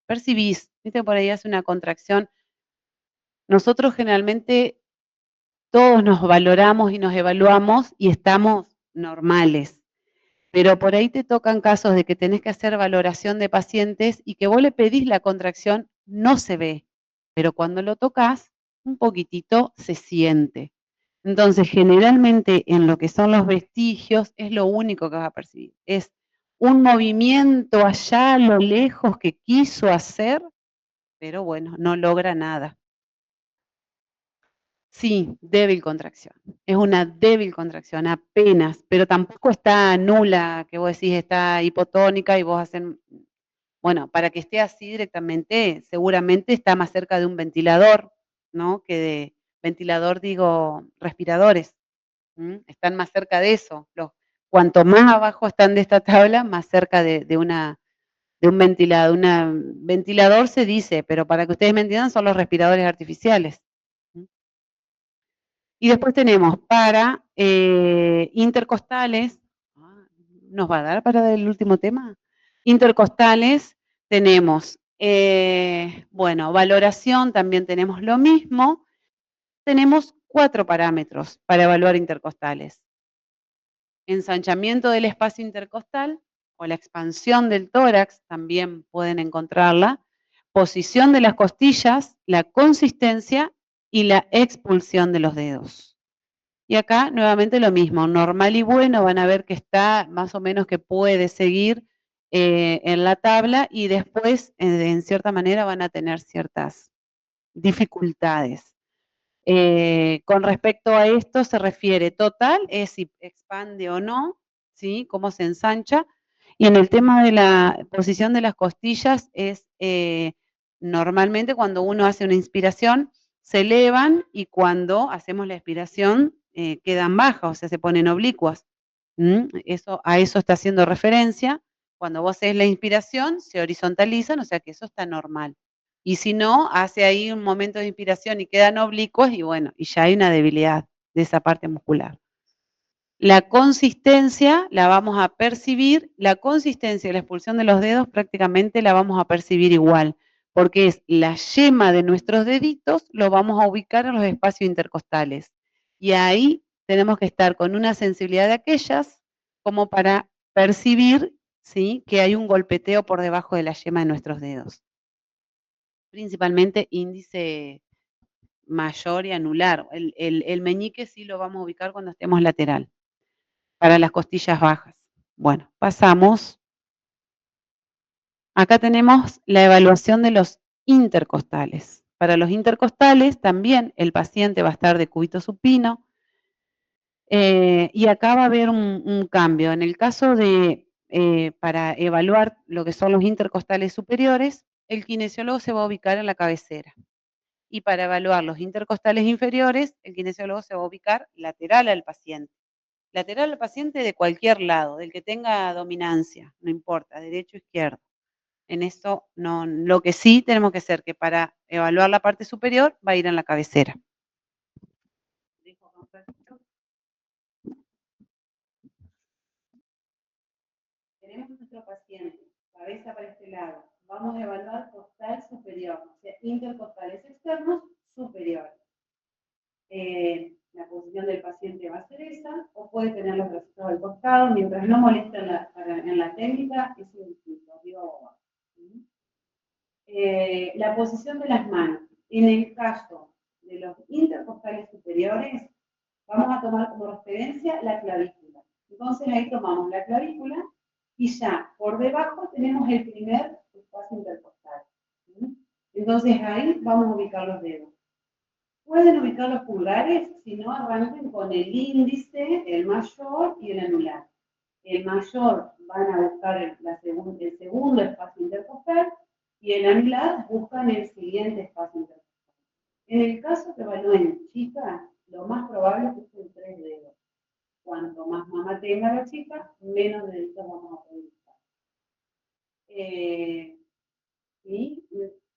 Percibís, viste, por ahí hace una contracción. Nosotros generalmente todos nos valoramos y nos evaluamos y estamos normales. Pero por ahí te tocan casos de que tenés que hacer valoración de pacientes y que vos le pedís la contracción, no se ve, pero cuando lo tocas, un poquitito se siente. Entonces, generalmente en lo que son los vestigios es lo único que vas a percibir. Es un movimiento allá a lo lejos que quiso hacer, pero bueno, no logra nada. Sí, débil contracción. Es una débil contracción, apenas, pero tampoco está nula, que vos decís está hipotónica y vos hacen, bueno, para que esté así directamente, seguramente está más cerca de un ventilador, ¿no? Que de ventilador, digo, respiradores. Están más cerca de eso. Cuanto más abajo están de esta tabla, más cerca de un ventilador. Ventilador se dice, pero para que ustedes me entiendan, son los respiradores artificiales. Y después tenemos para intercostales, ¿nos va a dar para el último tema? Intercostales tenemos, bueno, valoración también tenemos lo mismo. Tenemos 4 parámetros para evaluar intercostales. Ensanchamiento del espacio intercostal o la expansión del tórax, también pueden encontrarla. Posición de las costillas, la consistencia y la expulsión de los dedos. Y acá nuevamente lo mismo, normal y bueno, van a ver que está más o menos que puede seguir en la tabla y después en cierta manera van a tener ciertas dificultades. Con respecto a esto se refiere total, es si expande o no, ¿sí? Cómo se ensancha. Y en el tema de la posición de las costillas es normalmente cuando uno hace una inspiración se elevan y cuando hacemos la expiración quedan bajas, o sea, se ponen oblicuas. Eso, a eso está haciendo referencia. Cuando vos haces la inspiración, se horizontalizan, o sea que eso está normal. Y si no, hace ahí un momento de inspiración y quedan oblicuos y bueno, y ya hay una debilidad de esa parte muscular. La consistencia la vamos a percibir, la consistencia y la expulsión de los dedos prácticamente la vamos a percibir igual, porque es la yema de nuestros deditos, lo vamos a ubicar en los espacios intercostales. Y ahí tenemos que estar con una sensibilidad de aquellas como para percibir, ¿sí?, que hay un golpeteo por debajo de la yema de nuestros dedos. Principalmente índice mayor y anular. El meñique sí lo vamos a ubicar cuando estemos lateral, para las costillas bajas. Bueno, pasamos. Acá tenemos la evaluación de los intercostales. Para los intercostales también el paciente va a estar de cúbito supino y acá va a haber un cambio. En el caso de, para evaluar lo que son los intercostales superiores, el kinesiólogo se va a ubicar en la cabecera. Y para evaluar los intercostales inferiores, el kinesiólogo se va a ubicar lateral al paciente. Lateral al paciente de cualquier lado, del que tenga dominancia, no importa, derecho o izquierdo. En eso no, lo que sí tenemos que hacer que para evaluar la parte superior va a ir en la cabecera. Tenemos nuestro paciente, cabeza para este lado. Vamos a evaluar costal superior, o sea, intercostales externos superiores. La posición del paciente va a ser esa, o puede tener los brazos al costado, mientras no molesta en la técnica, es un distinto, arriba o abajo. La posición de las manos. En el caso de los intercostales superiores, vamos a tomar como referencia la clavícula. Entonces ahí tomamos la clavícula y ya por debajo tenemos el primer espacio intercostal. Entonces ahí vamos a ubicar los dedos. Pueden ubicar los pulgares, si no arranquen con el índice, el mayor y el anular. El mayor van a buscar el segundo espacio intercostal y el anular buscan el siguiente espacio intercostal. En el caso que evalúen chicas, lo más probable es que usen 3 dedos. Cuanto más mama tenga la chica, menos deditos vamos a poder usar. Y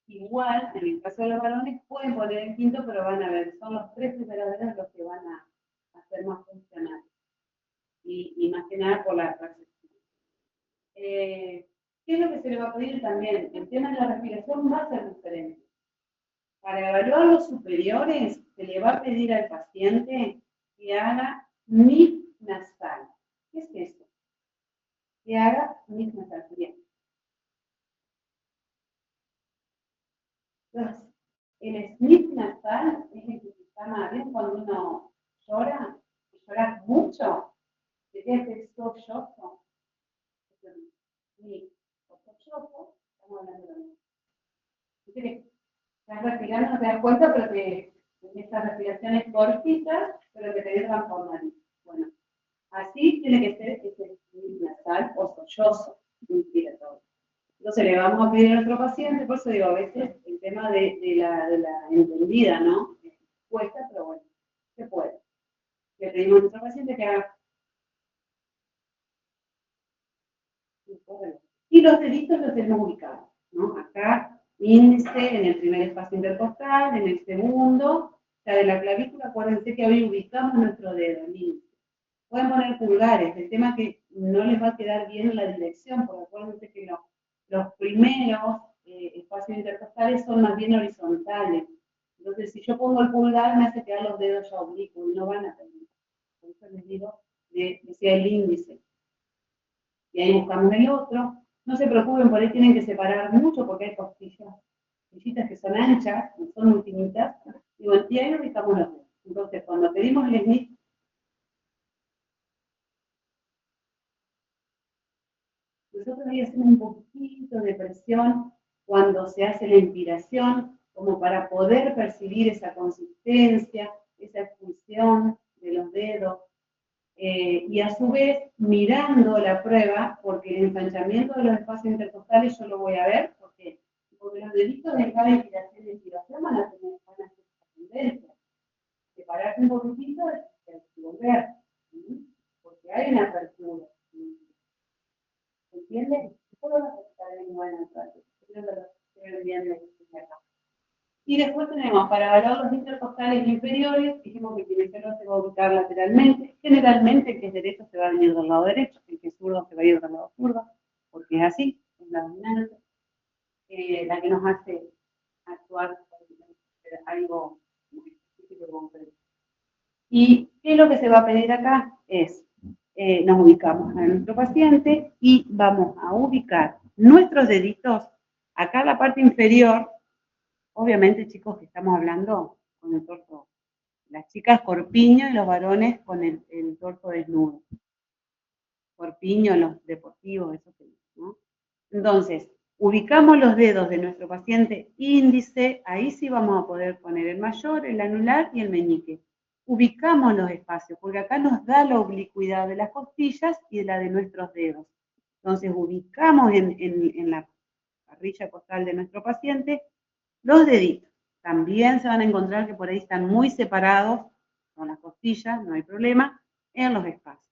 igual, en el caso de los varones, pueden poner el quinto, pero van a ver, son los 3 primeros dedos los que van a hacer más funcionales. Y más que nada por la percepción. ¿Qué es lo que se le va a pedir también? El tema de la respiración va a ser diferente. Para evaluar los superiores, se le va a pedir al paciente que haga NIP nasal. ¿Qué es eso? Que haga NIP nasal. Bien. Entonces, el SNIP nasal es el que se llama, ¿ven cuando uno llora? Llora mucho, se tiene que ser sollozo. SNIP o sollozo, estamos hablando de lo mismo. Estás respirando, no te das cuenta, pero que estas respiraciones cortitas, pero que te entran por nariz. Bueno, así tiene que ser ese nasal o sollozo inspiratorio. Entonces le vamos a pedir a nuestro paciente, por eso digo, a veces el tema de la entendida, ¿no? Cuesta, pero bueno, se puede. Le pedimos a nuestro paciente que haga. Y los deditos los tenemos ubicados, ¿no? Acá, índice en el primer espacio intercostal, en el segundo, la de la clavícula, acuérdense que hoy ubicamos nuestro dedo, el índice. Pueden poner pulgares, el tema que no les va a quedar bien la dirección, porque acuérdense que los primeros espacios intercostales son más bien horizontales. Entonces, si yo pongo el pulgar, me hace quedar los dedos ya oblicuos y no van a tener. Por eso les digo que sea el índice. Y ahí buscamos el otro. No se preocupen, por ahí tienen que separar mucho porque hay costillitas que son anchas, que son muy finitas, y, bueno, y ahí ubicamos los dedos. Entonces, cuando pedimos el SNIP, nosotros ahí hacemos un poquito de presión cuando se hace la inspiración, como para poder percibir esa consistencia, esa expulsión de los dedos, y a su vez mirando la prueba, porque el ensanchamiento de los espacios intercostales yo lo voy a ver, porque los deditos de cada inspiración y expiración van a hacer esa tendencia. Separarse un poquitito y volver, porque hay una apertura. ¿Entienden? Todo lo que está bien bueno, y después tenemos, para evaluar los intercostales inferiores, dijimos que el izquierdo se va a ubicar lateralmente. Generalmente el que es derecho se va a venir del lado derecho, el que es zurdo se va a ir del lado zurdo, porque es así, es la dominante, la que nos hace actuar algo muy específico. ¿Y qué es lo que se va a pedir acá? Es, nos ubicamos a nuestro paciente y vamos a ubicar nuestros deditos acá en la parte inferior. Obviamente, chicos, que estamos hablando con el torso. Las chicas corpiño y los varones con el torso desnudo. Corpiño, los deportivos, eso que, ¿no? Entonces, ubicamos los dedos de nuestro paciente índice, ahí sí vamos a poder poner el mayor, el anular y el meñique. Ubicamos los espacios, porque acá nos da la oblicuidad de las costillas y de la de nuestros dedos. Entonces, ubicamos en la parrilla costal de nuestro paciente los deditos. También se van a encontrar que por ahí están muy separados con las costillas, no hay problema, en los espacios.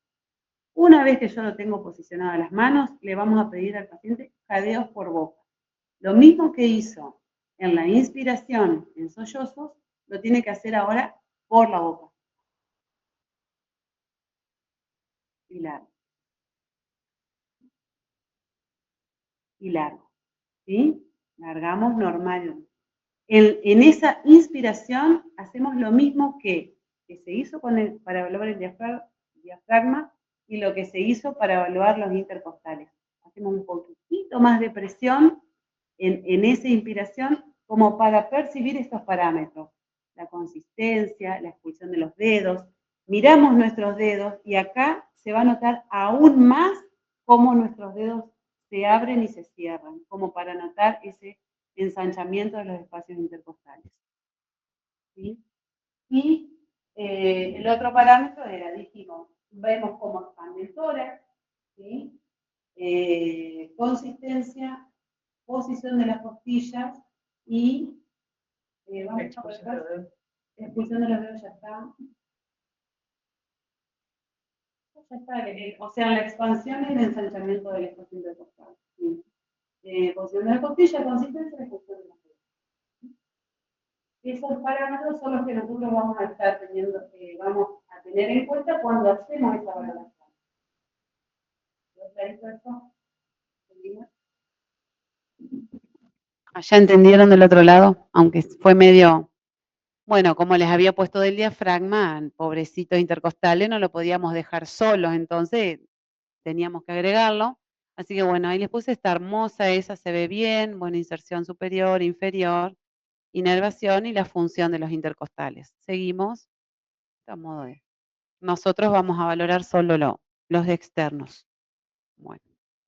Una vez que yo lo tengo posicionado las manos, le vamos a pedir al paciente jadeos por boca. Lo mismo que hizo en la inspiración en sollozos, lo tiene que hacer ahora por la boca. Y largo. Y largo. ¿Sí? Largamos normal. En esa inspiración hacemos lo mismo que se hizo para evaluar el diafragma y lo que se hizo para evaluar los intercostales. Hacemos un poquitito más de presión en esa inspiración como para percibir estos parámetros. La consistencia, la expulsión de los dedos. Miramos nuestros dedos y acá se va a notar aún más cómo nuestros dedos se abren y se cierran, como para notar ese ensanchamiento de los espacios intercostales. ¿Sí? Y el otro parámetro era, dijimos, vemos cómo expande el tórax, ¿sí? Consistencia, posición de las costillas y vamos a ver Expulsión de los dedos ya está. Ya está. O sea, la expansión y el ensanchamiento del espacio intercostal. Sí. Posición de la costilla, consistencia y expulsión de los dedos. Esos parámetros son los que nosotros vamos a estar teniendo, vamos a tener en cuenta cuando hacemos esa valoración. ¿Ya entendieron del otro lado? Aunque fue medio, bueno, como les había puesto del diafragma, pobrecitos intercostales, no lo podíamos dejar solos, entonces teníamos que agregarlo. Así que bueno, ahí les puse, está hermosa, esa se ve bien, buena inserción superior, inferior, inervación y la función de los intercostales. Seguimos, a modo de, nosotros vamos a valorar solo los externos. Bueno,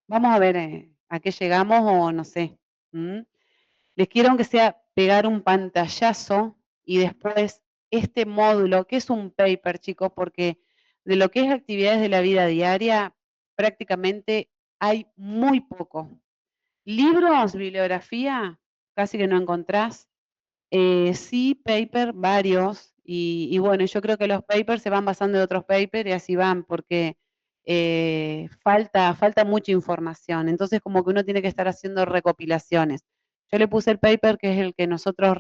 vamos a ver a qué llegamos o no sé. Les quiero, aunque sea, pegar un pantallazo y después este módulo, que es un paper, chicos, porque de lo que es actividades de la vida diaria, prácticamente hay muy poco. Libros, bibliografía, casi que no encontrás. Sí, paper, varios. Y bueno, yo creo que los papers se van basando en otros papers y así van, porque falta mucha información. Entonces, como que uno tiene que estar haciendo recopilaciones. Yo le puse el paper, que es el que nosotros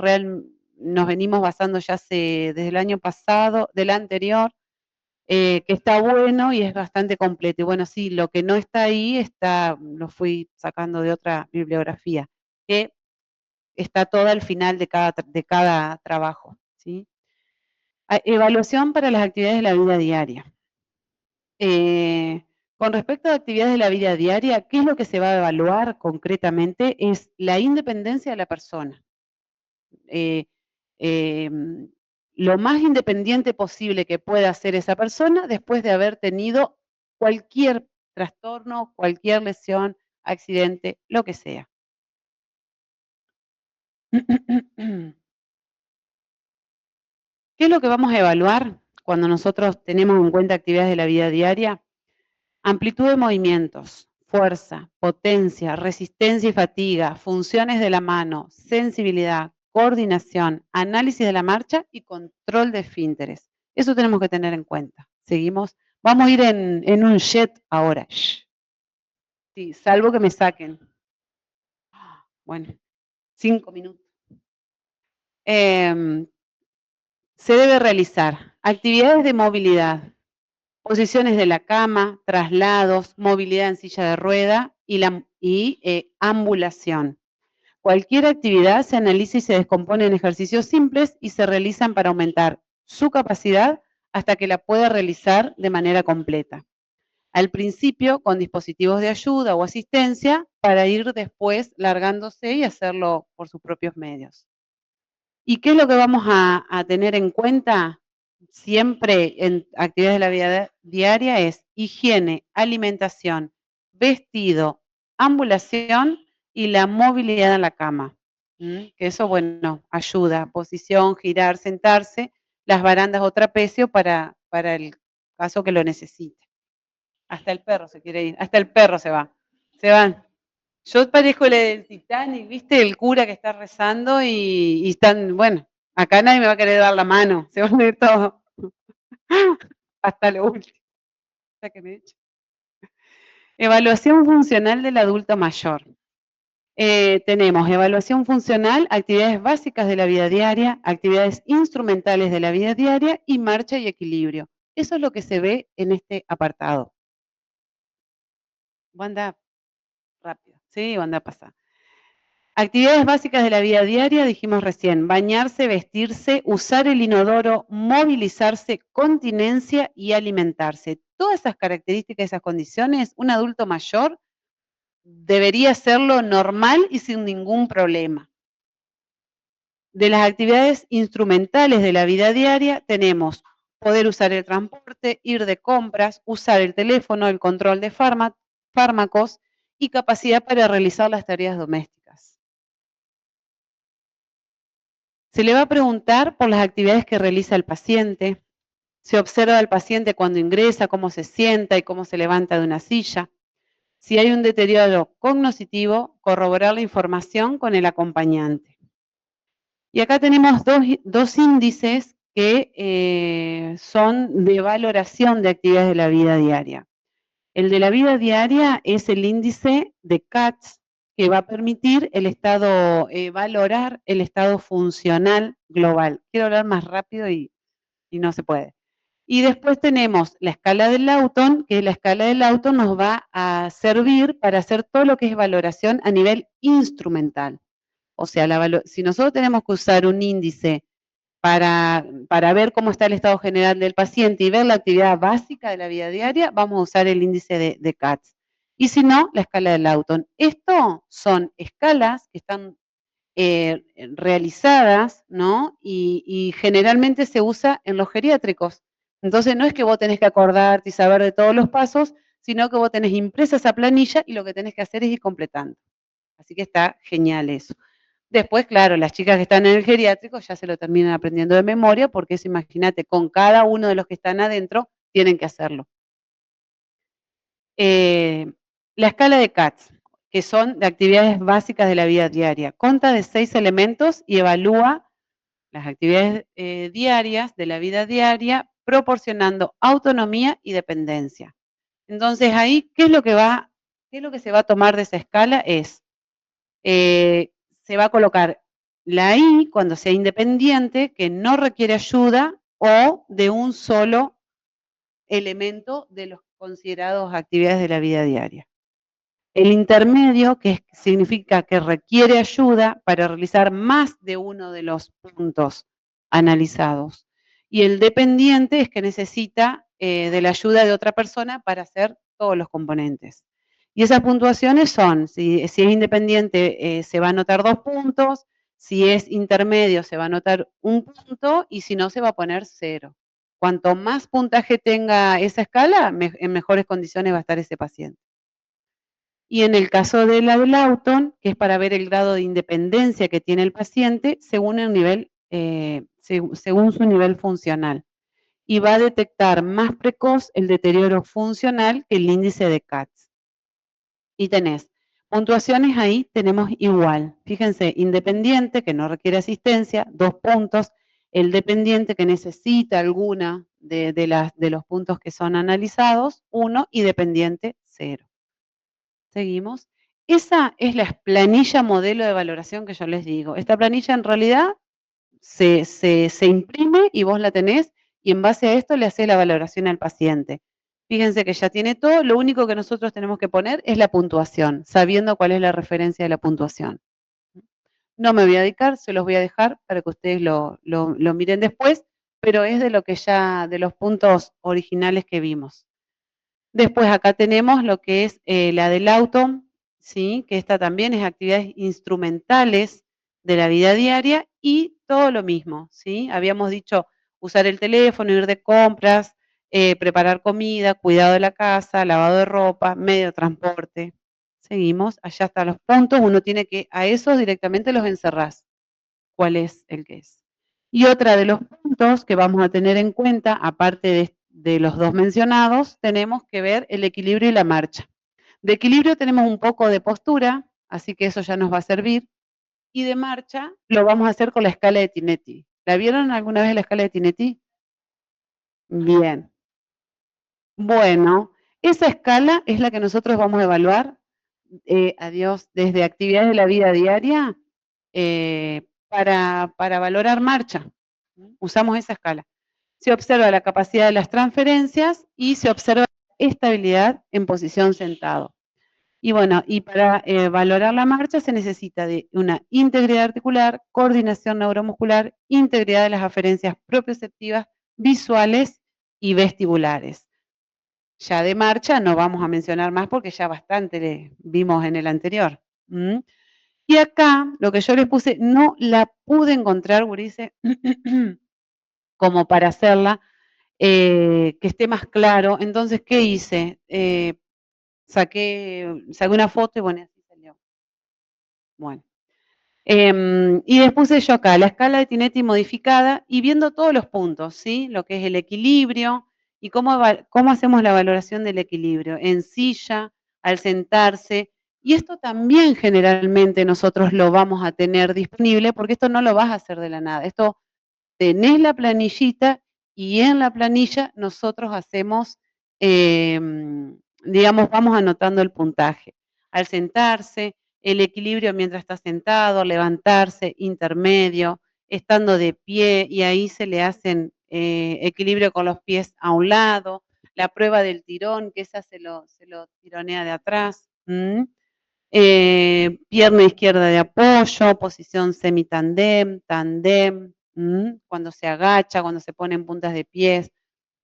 nos venimos basando ya desde el año pasado, del anterior, que está bueno y es bastante completo. Y bueno, sí, lo que no está ahí, lo fui sacando de otra bibliografía, que está toda al final de cada trabajo, ¿sí? Evaluación para las actividades de la vida diaria. Con respecto a actividades de la vida diaria, ¿qué es lo que se va a evaluar concretamente? Es la independencia de la persona. Lo más independiente posible que pueda hacer esa persona después de haber tenido cualquier trastorno, cualquier lesión, accidente, lo que sea. ¿Qué es lo que vamos a evaluar cuando nosotros tenemos en cuenta actividades de la vida diaria? Amplitud de movimientos, fuerza, potencia, resistencia y fatiga, funciones de la mano, sensibilidad, coordinación, análisis de la marcha y control de esfínteres. Eso tenemos que tener en cuenta. Seguimos. Vamos a ir en un jet ahora. Shh. Sí, salvo que me saquen. Bueno, 5 minutos. Se debe realizar actividades de movilidad, posiciones de la cama, traslados, movilidad en silla de rueda y ambulación. Cualquier actividad se analiza y se descompone en ejercicios simples y se realizan para aumentar su capacidad hasta que la pueda realizar de manera completa. Al principio con dispositivos de ayuda o asistencia para ir después largándose y hacerlo por sus propios medios. ¿Y qué es lo que vamos a tener en cuenta siempre en actividades de la vida diaria? Es higiene, alimentación, vestido, ambulación y la movilidad en la cama. Que eso, bueno, ayuda, posición, girar, sentarse, las barandas o trapecio para el caso que lo necesite. Hasta el perro se quiere ir, hasta el perro se va. Se van. Yo parezco el del Titanic, ¿viste? El cura que está rezando y están, bueno, acá nadie me va a querer dar la mano, se van a ir todos. Hasta lo último. Hasta que me eche. Evaluación funcional del adulto mayor. Tenemos evaluación funcional, actividades básicas de la vida diaria, actividades instrumentales de la vida diaria y marcha y equilibrio. Eso es lo que se ve en este apartado. Wanda, rápido. Sí, Wanda, pasa. Actividades básicas de la vida diaria, dijimos recién, bañarse, vestirse, usar el inodoro, movilizarse, continencia y alimentarse. Todas esas características, esas condiciones, un adulto mayor debería hacerlo normal y sin ningún problema. De las actividades instrumentales de la vida diaria tenemos poder usar el transporte, ir de compras, usar el teléfono, el control de fármacos y capacidad para realizar las tareas domésticas. Se le va a preguntar por las actividades que realiza el paciente. Se observa al paciente cuando ingresa, cómo se sienta y cómo se levanta de una silla. Si hay un deterioro cognitivo, corroborar la información con el acompañante. Y acá tenemos dos índices que son de valoración de actividades de la vida diaria. El de la vida diaria es el índice de CATS, que va a permitir valorar el estado funcional global. Quiero hablar más rápido y no se puede. Y después tenemos la escala de Lawton, que la escala de Lawton nos va a servir para hacer todo lo que es valoración a nivel instrumental. O sea, si nosotros tenemos que usar un índice para ver cómo está el estado general del paciente y ver la actividad básica de la vida diaria, vamos a usar el índice de CATS. Y si no, la escala de Lawton. Esto son escalas que están realizadas, ¿no? Y generalmente se usa en los geriátricos. Entonces no es que vos tenés que acordarte y saber de todos los pasos, sino que vos tenés impresa esa planilla y lo que tenés que hacer es ir completando. Así que está genial eso. Después, claro, las chicas que están en el geriátrico ya se lo terminan aprendiendo de memoria, porque eso, imagínate, con cada uno de los que están adentro, tienen que hacerlo. La escala de CATS, que son de actividades básicas de la vida diaria, consta de 6 elementos y evalúa las actividades diarias de la vida diaria, proporcionando autonomía y dependencia. Entonces ahí, ¿qué es lo que se va a tomar de esa escala? Se va a colocar la I cuando sea independiente, que no requiere ayuda, o de un solo elemento de los considerados actividades de la vida diaria. El intermedio, que significa que requiere ayuda para realizar más de uno de los puntos analizados. Y el dependiente es que necesita de la ayuda de otra persona para hacer todos los componentes. Y esas puntuaciones son, si es independiente se va a anotar 2 puntos, si es intermedio se va a anotar 1 punto y si no se va a poner 0. Cuanto más puntaje tenga esa escala, en mejores condiciones va a estar ese paciente. Y en el caso de la de Lawton, que es para ver el grado de independencia que tiene el paciente según el nivel, según su nivel funcional. Y va a detectar más precoz el deterioro funcional que el índice de CATS. Y tenés puntuaciones ahí, tenemos igual. Fíjense, independiente, que no requiere asistencia, 2 puntos. El dependiente que necesita alguna de los puntos que son analizados, 1, y dependiente, 0. Seguimos. Esa es la planilla modelo de valoración que yo les digo. Esta planilla en realidad se imprime y vos la tenés y en base a esto le hacés la valoración al paciente. Fíjense que ya tiene todo, lo único que nosotros tenemos que poner es la puntuación, sabiendo cuál es la referencia de la puntuación. No me voy a dedicar, se los voy a dejar para que ustedes lo miren después, pero es de lo que ya, de los puntos originales que vimos. Después acá tenemos lo que es la del auto, ¿sí? Que esta también es actividades instrumentales de la vida diaria y todo lo mismo, ¿sí? Habíamos dicho usar el teléfono, ir de compras, preparar comida, cuidado de la casa, lavado de ropa, medio de transporte. Seguimos, allá están los puntos, uno tiene que, a esos directamente los encerrás. ¿Cuál es el que es? Y otra de los puntos que vamos a tener en cuenta, aparte de los 2 mencionados, tenemos que ver el equilibrio y la marcha. De equilibrio tenemos un poco de postura, así que eso ya nos va a servir. Y de marcha lo vamos a hacer con la escala de Tinetti. ¿La vieron alguna vez la escala de Tinetti? Bien. Bueno, esa escala es la que nosotros vamos a evaluar, desde actividades de la vida diaria, para valorar marcha. Usamos esa escala. Se observa la capacidad de las transferencias y se observa estabilidad en posición sentado. Y bueno, y para valorar la marcha se necesita de una integridad articular, coordinación neuromuscular, integridad de las aferencias propioceptivas, visuales y vestibulares. Ya de marcha no vamos a mencionar más porque ya bastante le vimos en el anterior. Y acá, lo que yo les puse, no la pude encontrar, Gurice, como para hacerla, que esté más claro. Entonces, ¿qué hice? Saqué una foto y bueno, así salió. Bueno. Y les puse yo acá la escala de Tinetti modificada y viendo todos los puntos, ¿sí? Lo que es el equilibrio y cómo hacemos la valoración del equilibrio, en silla, al sentarse. Y esto también generalmente nosotros lo vamos a tener disponible porque esto no lo vas a hacer de la nada. Esto tenés la planillita y en la planilla nosotros hacemos, digamos, vamos anotando el puntaje. Al sentarse, el equilibrio mientras está sentado, levantarse, intermedio, estando de pie y ahí se le hacen equilibrio con los pies a un lado, la prueba del tirón, que esa se lo tironea de atrás. Pierna izquierda de apoyo, posición semitandem, tandem, cuando se agacha, cuando se pone en puntas de pies.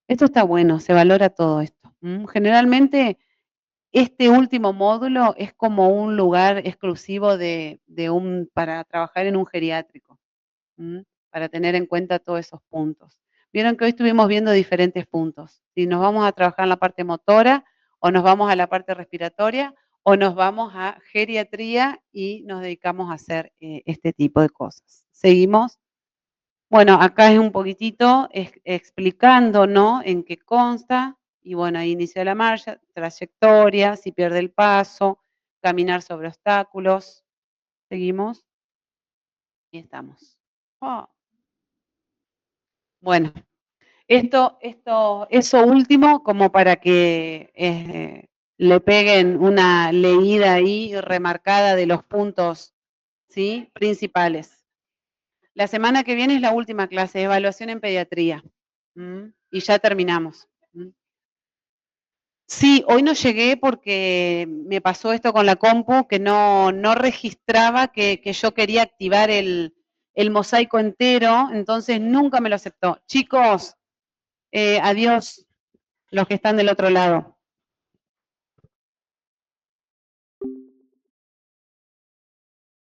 Esto está bueno, se valora todo esto. Generalmente este último módulo es como un lugar exclusivo para trabajar en un geriátrico. Para tener en cuenta todos esos puntos. Vieron que hoy estuvimos viendo diferentes puntos. Si nos vamos a trabajar en la parte motora, o nos vamos a la parte respiratoria, o nos vamos a geriatría y nos dedicamos a hacer este tipo de cosas. ¿Seguimos? Bueno, acá es un poquitito explicando, ¿no? En qué consta, y bueno, ahí inicio de la marcha, trayectoria, si pierde el paso, caminar sobre obstáculos. ¿Seguimos? Y estamos. Ah. Bueno, eso último, como para que le peguen una leída ahí remarcada de los puntos, ¿sí? Principales. La semana que viene es la última clase, evaluación en pediatría. Y ya terminamos. Sí, hoy no llegué porque me pasó esto con la compu, que no registraba que yo quería activar el mosaico entero, entonces nunca me lo aceptó. Chicos, adiós, los que están del otro lado.